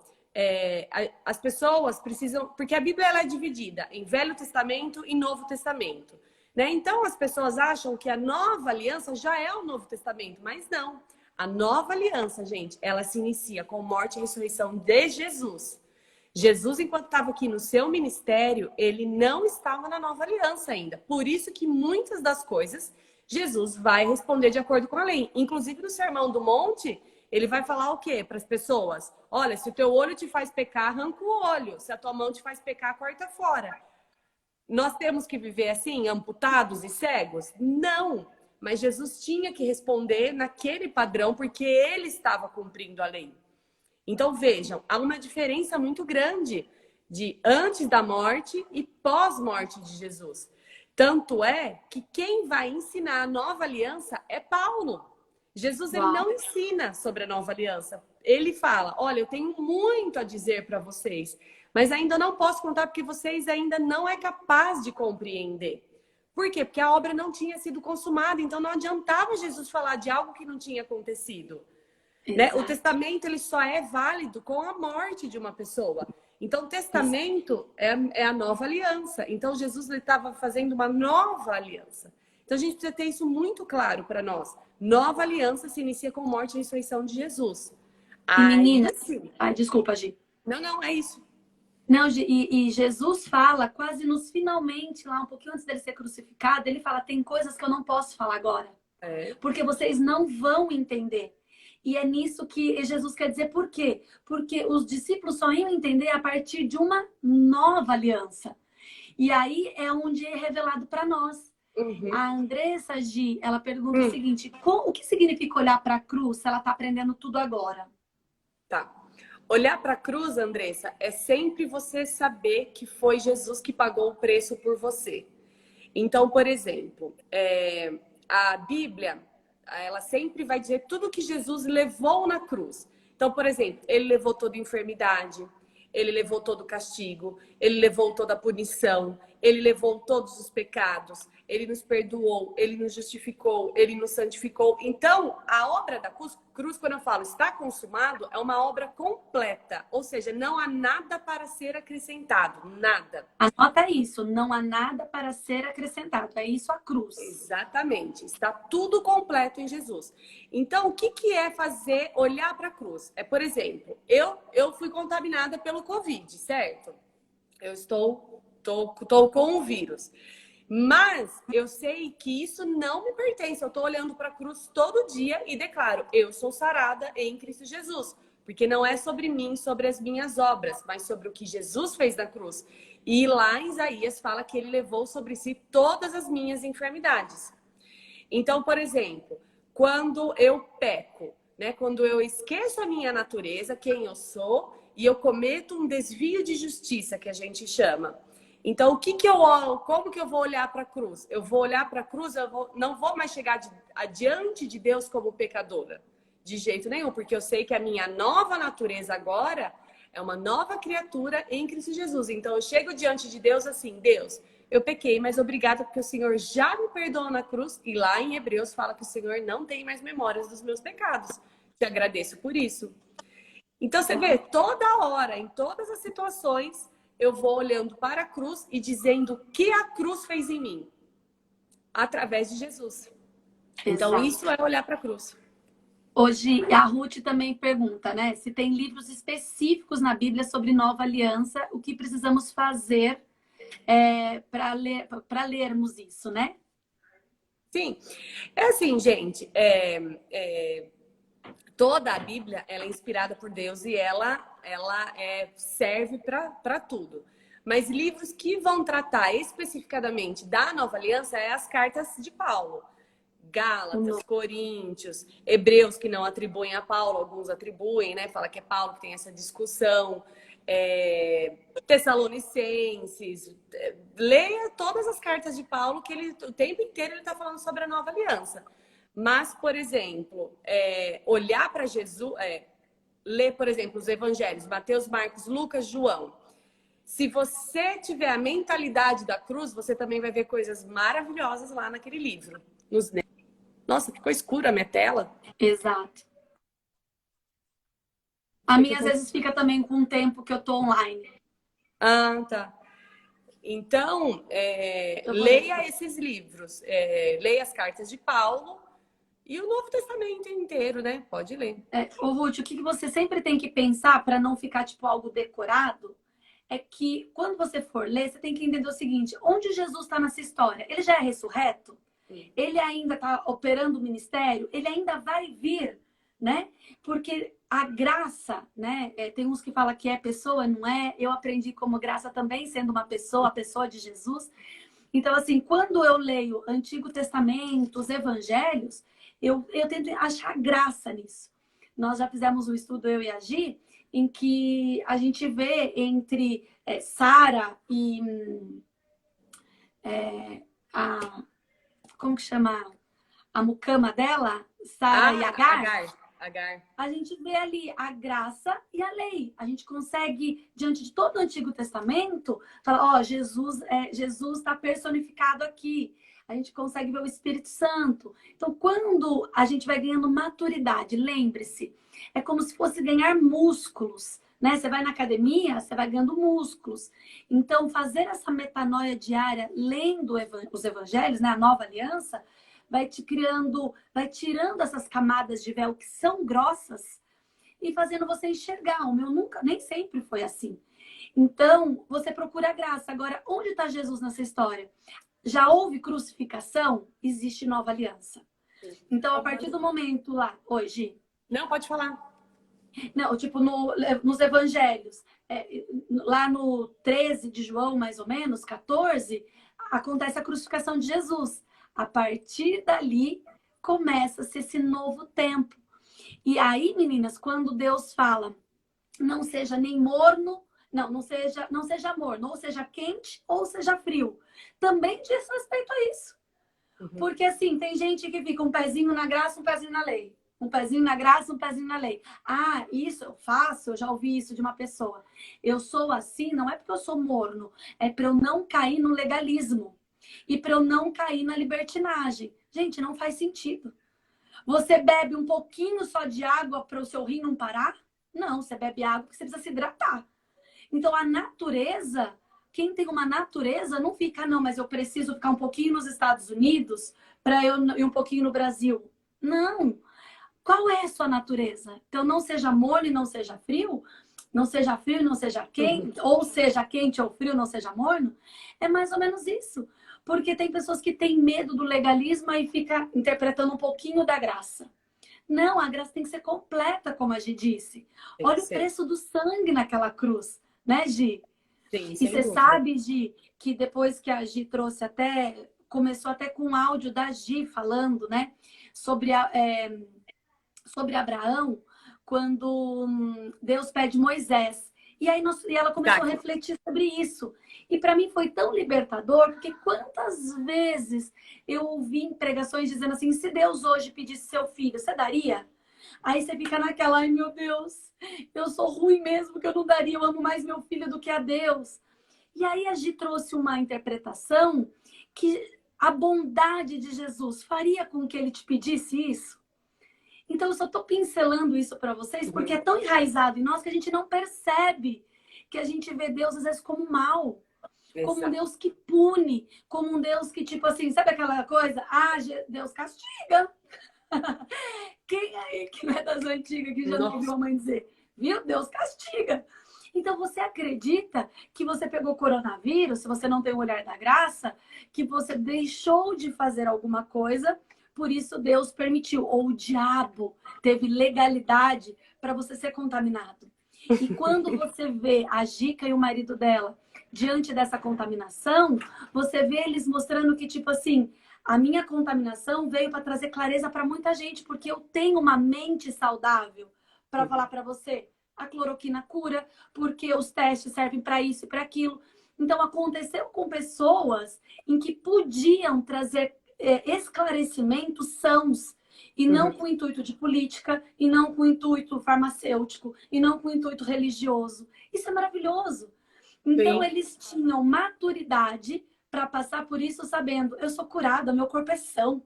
As pessoas precisam... Porque a Bíblia ela é dividida em Velho Testamento e Novo Testamento. Né? Então, as pessoas acham que a nova aliança já é o Novo Testamento. Mas não. A nova aliança, gente, ela se inicia com morte e ressurreição de Jesus. Jesus, enquanto estava aqui no seu ministério, ele não estava na nova aliança ainda. Por isso que muitas das coisas Jesus vai responder de acordo com a lei. Inclusive no Sermão do Monte, ele vai falar o quê para as pessoas? Olha, se o teu olho te faz pecar, arranca o olho. Se a tua mão te faz pecar, corta fora. Nós temos que viver assim, amputados e cegos? Não! Mas Jesus tinha que responder naquele padrão porque ele estava cumprindo a lei. Então vejam, há uma diferença muito grande de antes da morte e pós-morte de Jesus. Tanto é que quem vai ensinar a nova aliança é Paulo. Jesus ele não ensina sobre a nova aliança. Ele fala, olha, eu tenho muito a dizer para vocês, mas ainda não posso contar porque vocês ainda não é capaz de compreender. Por quê? Porque a obra não tinha sido consumada, então não adiantava Jesus falar de algo que não tinha acontecido. Né? O testamento ele só é válido com a morte de uma pessoa. Então, o testamento é a nova aliança. Então, Jesus estava fazendo uma nova aliança. Então, a gente precisa ter isso muito claro para nós. Nova aliança se inicia com morte e ressurreição de Jesus. E menina, desculpa, Gi. Não, é isso. Não, e Jesus fala quase nos finalmente, lá um pouquinho antes dele ser crucificado, ele fala, tem coisas que eu não posso falar agora. Porque vocês não vão entender. E é nisso que Jesus quer dizer por quê? Porque os discípulos só iam entender a partir de uma nova aliança. E aí é onde é revelado para nós. Uhum. A Andressa Gi, ela pergunta o seguinte, o que significa olhar para a cruz se ela está aprendendo tudo agora? Tá. Olhar para a cruz, Andressa, é sempre você saber que foi Jesus que pagou o preço por você. Então, por exemplo, a Bíblia, ela sempre vai dizer tudo que Jesus levou na cruz. Então, por exemplo, ele levou toda enfermidade, ele levou todo o castigo, ele levou toda a punição, ele levou todos os pecados, ele nos perdoou, ele nos justificou, ele nos santificou. Então, a obra da cruz, quando eu falo está consumado, é uma obra completa. Ou seja, não há nada para ser acrescentado, nada. Anota isso, não há nada para ser acrescentado. É isso a cruz. Exatamente, está tudo completo em Jesus. Então, o que é fazer olhar para a cruz? Por exemplo, eu fui contaminada pelo Covid, certo? Eu estou com o vírus. Mas eu sei que isso não me pertence. Eu estou olhando para a cruz todo dia e declaro, eu sou sarada em Cristo Jesus. Porque não é sobre mim, sobre as minhas obras, mas sobre o que Jesus fez na cruz. E lá em Isaías fala que ele levou sobre si todas as minhas enfermidades. Então, por exemplo, quando eu peco, né? Quando eu esqueço a minha natureza, quem eu sou, e eu cometo um desvio de justiça, que a gente chama. Então, como que eu vou olhar para a cruz? Eu vou olhar para a cruz, não vou mais chegar adiante de Deus como pecadora. De jeito nenhum, porque eu sei que a minha nova natureza agora é uma nova criatura em Cristo Jesus. Então, eu chego diante de Deus assim, Deus, eu pequei, mas obrigada porque o Senhor já me perdoou na cruz. E lá em Hebreus fala que o Senhor não tem mais memórias dos meus pecados. Te agradeço por isso. Então você vê, toda hora, em todas as situações, eu vou olhando para a cruz e dizendo o que a cruz fez em mim, através de Jesus. Então Exato. isso é olhar para a cruz. Hoje, a Ruth também pergunta, né? Se tem livros específicos na Bíblia sobre nova aliança, o que precisamos fazer para lermos isso, né? Sim, é assim, gente, toda a Bíblia ela é inspirada por Deus e ela serve para tudo. Mas livros que vão tratar especificadamente da nova aliança é as cartas de Paulo. Gálatas, Coríntios, Hebreus, que não atribuem a Paulo, alguns atribuem, né? Fala que é Paulo que tem essa discussão. Tessalonicenses. Leia todas as cartas de Paulo, que ele o tempo inteiro ele está falando sobre a nova aliança. Mas, por exemplo, olhar para Jesus, ler, por exemplo, os evangelhos, Mateus, Marcos, Lucas, João. Se você tiver a mentalidade da cruz, você também vai ver coisas maravilhosas lá naquele livro. Nossa, ficou escura a minha tela. Exato. A minha às vezes fica também com o tempo que eu tô online. Ah, tá. Então, leia esses livros. Leia as cartas de Paulo e o Novo Testamento inteiro, né? Pode ler. Ô, Ruth, o que você sempre tem que pensar para não ficar tipo algo decorado é que quando você for ler, você tem que entender o seguinte: onde Jesus está nessa história? Ele já é ressurreto? Ele ainda está operando o ministério? Ele ainda vai vir, né? Porque a graça, né? Tem uns que falam que é pessoa, não é? Eu aprendi como graça também sendo uma pessoa, a pessoa de Jesus. Então, assim, quando eu leio Antigo Testamento, os Evangelhos, eu tento achar graça nisso. Nós já fizemos um estudo, eu e a Gi, em que a gente vê entre Sara e a... Como que chama? A mucama dela? Sara e Agar. Agar. A gente vê ali a graça e a lei. A gente consegue, diante de todo o Antigo Testamento, falar, ó, Jesus está personificado aqui. A gente consegue ver o Espírito Santo. Então, quando a gente vai ganhando maturidade, lembre-se, é como se fosse ganhar músculos, né? Você vai na academia, você vai ganhando músculos. Então, fazer essa metanoia diária, lendo os evangelhos, né? A nova aliança, vai te criando, vai tirando essas camadas de véu que são grossas e fazendo você enxergar. O meu nunca, nem sempre foi assim. Então, você procura a graça. Agora, onde está Jesus nessa história? Já houve crucificação? Existe nova aliança. Então, a partir do momento lá, hoje... Não, pode falar. Não, tipo, nos evangelhos, lá no 13 de João, mais ou menos, 14, acontece a crucificação de Jesus. A partir dali, começa-se esse novo tempo. E aí, meninas, quando Deus fala, não seja nem morno, não seja morno, ou seja quente, ou seja frio. Também diz respeito a isso. Porque, assim, tem gente que fica um pezinho na graça, um pezinho na lei. Um pezinho na graça, um pezinho na lei. Ah, isso eu faço, eu já ouvi isso de uma pessoa. Eu sou assim, não é porque eu sou morno, é para eu não cair no legalismo. E para eu não cair na libertinagem. Gente, não faz sentido. Você bebe um pouquinho só de água para o seu rim não parar? Não, você bebe água porque você precisa se hidratar. Então, a natureza, quem tem uma natureza não fica, não, mas eu preciso ficar um pouquinho nos Estados Unidos para eu ir um pouquinho no Brasil. Não. Qual é a sua natureza? Então, não seja morno e não seja frio, não seja frio e não seja quente, ou seja quente ou frio, não seja morno. É mais ou menos isso. Porque tem pessoas que têm medo do legalismo e fica interpretando um pouquinho da graça. Não, a graça tem que ser completa, como a Gi disse. Olha o preço do sangue naquela cruz, né, Gi? Sim, e você sabe, Gi, que depois que a Gi trouxe até... Começou até com um áudio da Gi falando, né? Sobre Abraão, quando Deus pede Moisés. E aí ela começou a refletir sobre isso. E para mim foi tão libertador, porque quantas vezes eu ouvi em pregações dizendo assim, se Deus hoje pedisse seu filho, você daria? Aí você fica naquela, ai meu Deus, eu sou ruim mesmo, que eu não daria, eu amo mais meu filho do que a Deus. E aí a Gi trouxe uma interpretação que a bondade de Jesus faria com que ele te pedisse isso. Então eu só estou pincelando isso para vocês porque é tão enraizado em nós que a gente não percebe que a gente vê Deus às vezes como mal. Como um Deus que pune, como um Deus que, tipo assim, sabe aquela coisa? Ah, Deus castiga. Quem aí que não é das antigas que já não ouviu a mãe dizer? Viu? Deus castiga. Então você acredita que você pegou coronavírus, se você não tem o olhar da graça, que você deixou de fazer alguma coisa, por isso Deus permitiu, ou o diabo teve legalidade para você ser contaminado. E quando você vê a Gica e o marido dela diante dessa contaminação, você vê eles mostrando que, tipo assim, a minha contaminação veio para trazer clareza para muita gente, porque eu tenho uma mente saudável para falar para você. A cloroquina cura, porque os testes servem para isso e para aquilo. Então, aconteceu com pessoas em que podiam trazer esclarecimentos sãos, e não com o intuito de política, e não com o intuito farmacêutico, e não com o intuito religioso. Isso é maravilhoso. Então, eles tinham maturidade para passar por isso sabendo, eu sou curada, meu corpo é são.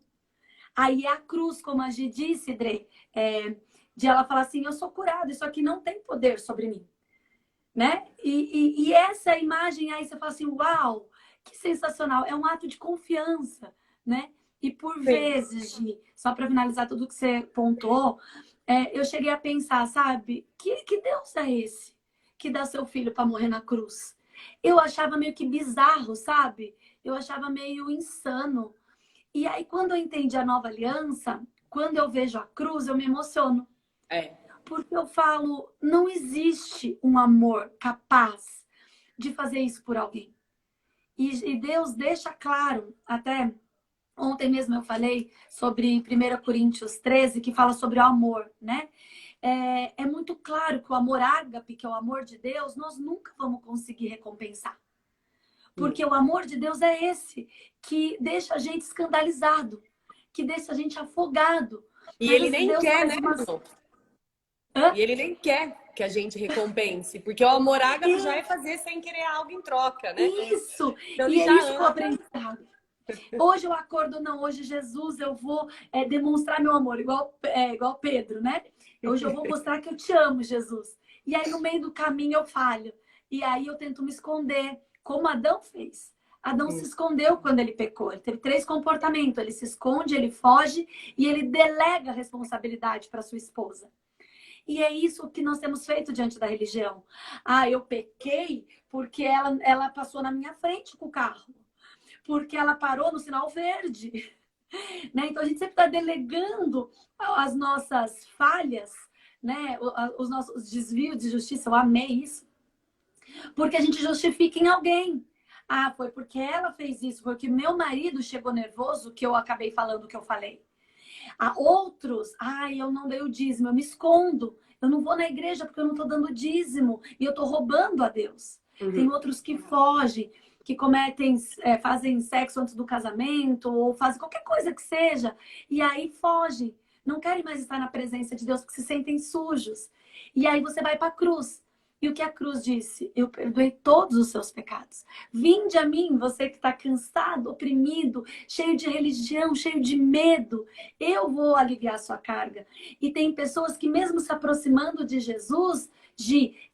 Aí a cruz, como a Gi disse, Dre, de ela falar assim, eu sou curada, isso aqui não tem poder sobre mim. Né? E essa imagem aí, você fala assim, uau, que sensacional. É um ato de confiança, né? E por vezes, Gi, só para finalizar tudo que você pontuou, eu cheguei a pensar, sabe? Que Deus é esse que dá seu filho para morrer na cruz? Eu achava meio que bizarro, sabe? Eu achava meio insano. E aí, quando eu entendi a nova aliança, quando eu vejo a cruz, eu me emociono. Porque eu falo, não existe um amor capaz de fazer isso por alguém. E Deus deixa claro, até ontem mesmo eu falei sobre 1 Coríntios 13, que fala sobre o amor, né? É muito claro que o amor ágape, que é o amor de Deus, nós nunca vamos conseguir recompensar. Porque o amor de Deus é esse, que deixa a gente escandalizado, que deixa a gente afogado. E mas ele nem Deus quer, faz né, E ele nem quer que a gente recompense, porque o amor ágape já é fazer sem querer algo em troca, né? Isso! Então, e ele é já isso que eu aprendi. Hoje eu acordo, não, hoje Jesus, eu vou demonstrar meu amor, igual Pedro, né? Hoje eu vou mostrar que eu te amo, Jesus. E aí no meio do caminho eu falho. E aí eu tento me esconder, como Adão fez. Adão se escondeu quando ele pecou. Ele teve 3 comportamentos. Ele se esconde, ele foge e ele delega a responsabilidade para sua esposa. E é isso que nós temos feito diante da religião. Ah, eu pequei porque ela passou na minha frente com o carro. Porque ela parou no sinal verde. Né? Então a gente sempre está delegando as nossas falhas, né? Os nossos desvios de justiça. Eu amei isso. Porque a gente justifica em alguém. Ah, foi porque ela fez isso, foi porque meu marido chegou nervoso que eu acabei falando o que eu falei. A outros, eu não dei o dízimo, eu me escondo. Eu não vou na igreja porque eu não estou dando dízimo e eu estou roubando a Deus. Tem outros que fogem, que cometem, fazem sexo antes do casamento ou fazem qualquer coisa que seja e aí fogem. Não querem mais estar na presença de Deus porque se sentem sujos. E aí você vai para a cruz. E o que a cruz disse? Eu perdoei todos os seus pecados. Vinde a mim, você que está cansado, oprimido, cheio de religião, cheio de medo. Eu vou aliviar a sua carga. E tem pessoas que mesmo se aproximando de Jesus,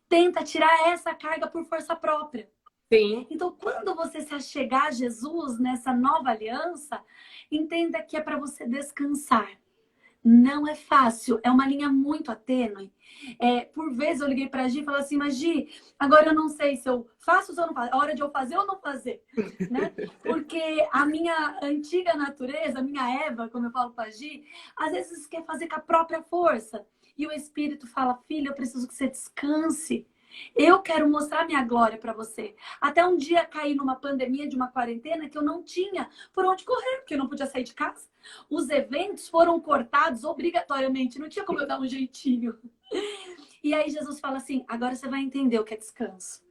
tenta tirar essa carga por força própria. Sim. Então, quando você se achegar a Jesus nessa nova aliança, entenda que é para você descansar. Não é fácil, é uma linha muito tênue. Por vezes eu liguei para a Gi e falei assim, mas Gi, agora eu não sei se eu faço ou se eu não faço. É hora de eu fazer ou não fazer, né? Porque a minha antiga natureza, a minha Eva, como eu falo para a Gi, às vezes quer fazer com a própria força. E o Espírito fala, filha, eu preciso que você descanse. Eu quero mostrar minha glória para você. Até um dia caí numa pandemia de uma quarentena que eu não tinha por onde correr, porque eu não podia sair de casa. Os eventos foram cortados obrigatoriamente, não tinha como eu dar um jeitinho. E aí Jesus fala assim, agora você vai entender o que é descanso.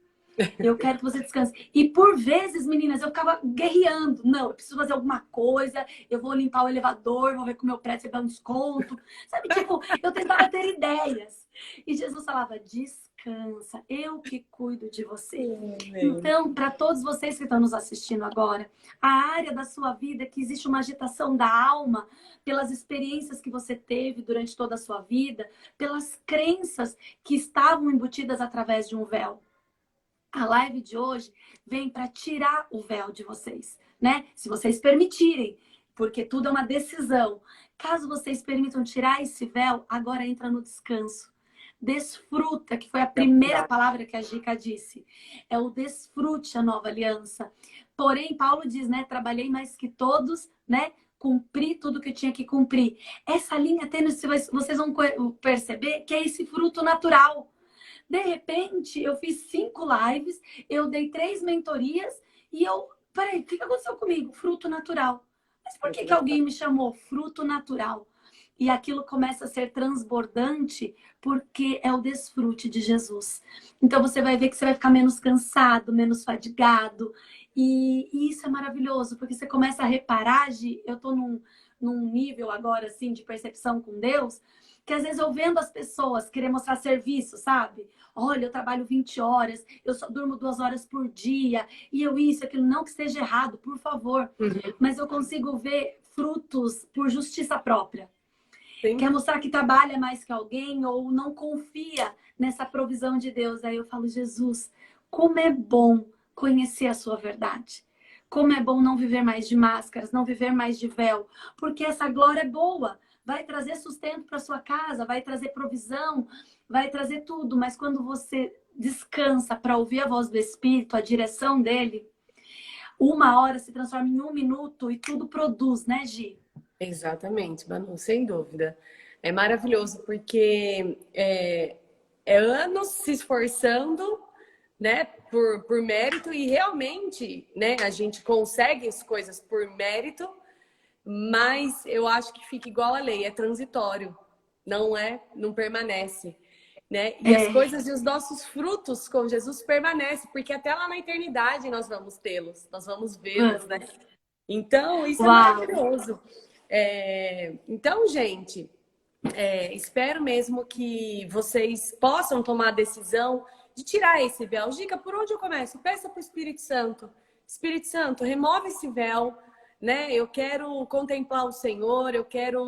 Eu quero que você descanse. E por vezes, meninas, eu ficava guerreando. Não, eu preciso fazer alguma coisa. Eu vou limpar o elevador, vou ver com o meu prédio se dá um desconto. Sabe, tipo, eu tentava ter ideias. E Jesus falava, descansa. descansa, eu que cuido de você. Amém. Então, para todos vocês que estão nos assistindo agora, a área da sua vida que existe uma agitação da alma pelas experiências que você teve durante toda a sua vida, pelas crenças que estavam embutidas através de um véu. A live de hoje vem para tirar o véu de vocês, né? Se vocês permitirem, porque tudo é uma decisão. Caso vocês permitam tirar esse véu, agora entra no descanso. Desfruta, que foi a primeira palavra que a Gica disse. É o desfrute a nova aliança. Porém, Paulo diz, né? Trabalhei mais que todos, né? Cumpri tudo que eu tinha que cumprir. Essa linha tênue, vocês vão perceber que é esse fruto natural. De repente, eu fiz 5 lives, eu dei 3 mentorias e eu... Peraí, o que aconteceu comigo? Fruto natural. Mas por que alguém me chamou fruto natural? E aquilo começa a ser transbordante porque é o desfrute de Jesus. Então você vai ver que você vai ficar menos cansado, menos fadigado. E isso é maravilhoso, porque você começa a reparar, Gi, eu tô num nível agora, assim, de percepção com Deus, que às vezes eu vendo as pessoas querer mostrar serviço, sabe? Olha, eu trabalho 20 horas, eu só durmo 2 horas por dia, e eu isso, aquilo, não que esteja errado, por favor. Mas eu consigo ver frutos por justiça própria. Sim. Quer mostrar que trabalha mais que alguém ou não confia nessa provisão de Deus. Aí eu falo, Jesus, como é bom conhecer a sua verdade. Como é bom não viver mais de máscaras, não viver mais de véu. Porque essa glória é boa. Vai trazer sustento para sua casa, vai trazer provisão, vai trazer tudo. Mas quando você descansa para ouvir a voz do Espírito, a direção dele, 1 hora se transforma em 1 minuto e tudo produz, né, Gi? Exatamente, Manu, sem dúvida. É maravilhoso porque é anos se esforçando, né, por mérito e realmente, né, a gente consegue as coisas por mérito, mas eu acho que fica igual a lei, é transitório, não permanece, né? E as coisas e os nossos frutos com Jesus permanecem, porque até lá na eternidade nós vamos tê-los, nós vamos vê-los, né? Então, isso é Uau. maravilhoso. Então, gente, espero mesmo que vocês possam tomar a decisão de tirar esse véu. Dica, por onde eu começo? Peça para o Espírito Santo. Espírito Santo, remove esse véu, né? Eu quero contemplar o Senhor, eu quero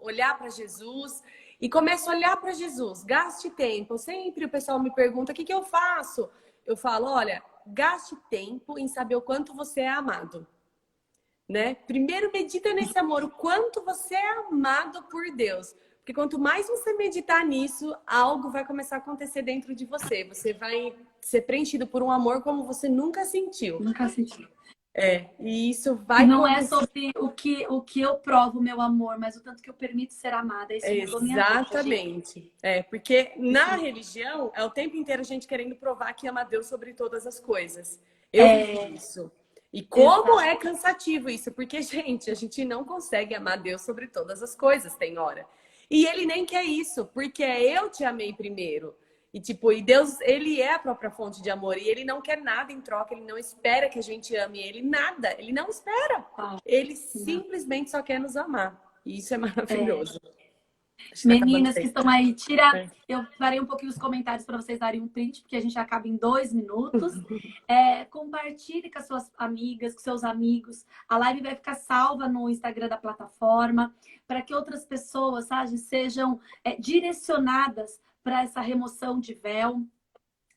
olhar para Jesus e começo a olhar para Jesus. Gaste tempo. Sempre o pessoal me pergunta: o que eu faço? Eu falo: olha, gaste tempo em saber o quanto você é amado. Né? Primeiro medita nesse amor, o quanto você é amado por Deus. Porque quanto mais você meditar nisso, algo vai começar a acontecer dentro de você. Você vai ser preenchido por um amor como você nunca sentiu. Nunca senti. E isso E vai não é sobre o que eu provo, meu amor, mas o tanto que eu permito ser amada. Isso mudou minha vida, gente. Exatamente. Porque na religião é o tempo inteiro a gente querendo provar que ama Deus sobre todas as coisas. Eu vivi isso. E como é cansativo isso, porque, gente, a gente não consegue amar Deus sobre todas as coisas, tem hora. E ele nem quer isso, porque eu te amei primeiro. E Deus, ele é a própria fonte de amor, e ele não quer nada em troca, ele não espera que a gente ame ele, nada, ele não espera. Ele simplesmente só quer nos amar. E isso é maravilhoso. Meninas que estão aí, eu parei um pouquinho os comentários para vocês darem um print, porque a gente acaba em 2 minutos. Compartilhe com as suas amigas, com seus amigos. A live vai ficar salva no Instagram da plataforma, para que outras pessoas, sabe, sejam direcionadas para essa remoção de véu.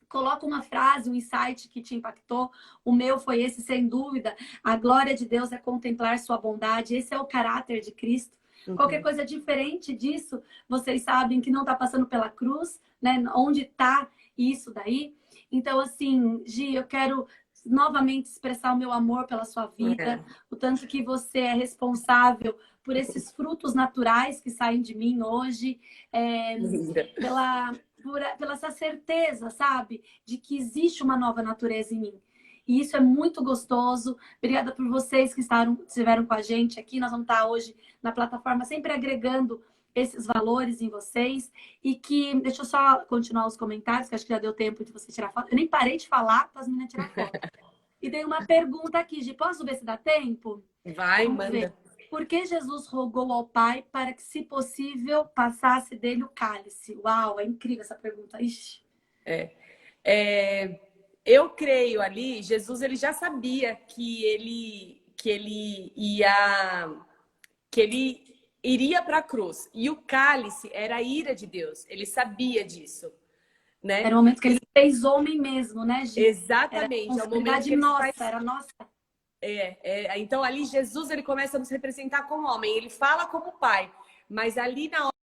Coloca uma frase, um insight que te impactou. O meu foi esse, sem dúvida. A glória de Deus é contemplar sua bondade. Esse é o caráter de Cristo. Qualquer coisa diferente disso, vocês sabem que não está passando pela cruz, né? Onde está isso daí? Então, assim, Gi, eu quero novamente expressar o meu amor pela sua vida, o tanto que você é responsável por esses frutos naturais que saem de mim hoje, pela essa certeza, sabe? De que existe uma nova natureza em mim. E isso é muito gostoso. Obrigada por vocês que estiveram com a gente aqui. Nós vamos estar hoje na plataforma sempre agregando esses valores em vocês. E que, deixa eu só continuar os comentários, que acho que já deu tempo de você tirar foto. Eu nem parei de falar para as meninas tirar foto. E tem uma pergunta aqui, Gi, posso ver se dá tempo? Vai, vamos manda. ver. Por que Jesus rogou ao Pai para que, se possível, passasse dele o cálice? Uau, é incrível essa pergunta. Ixi. É, eu creio ali, Jesus ele já sabia que ele iria para a cruz. E o cálice era a ira de Deus. Ele sabia disso, Era né? o momento que ele fez homem mesmo, né, Gi? Era a Exatamente, é o momento responsabilidade que ele se faz. nossa, era nossa. Então ali Jesus ele começa a nos representar como homem. Ele fala como pai, mas ali na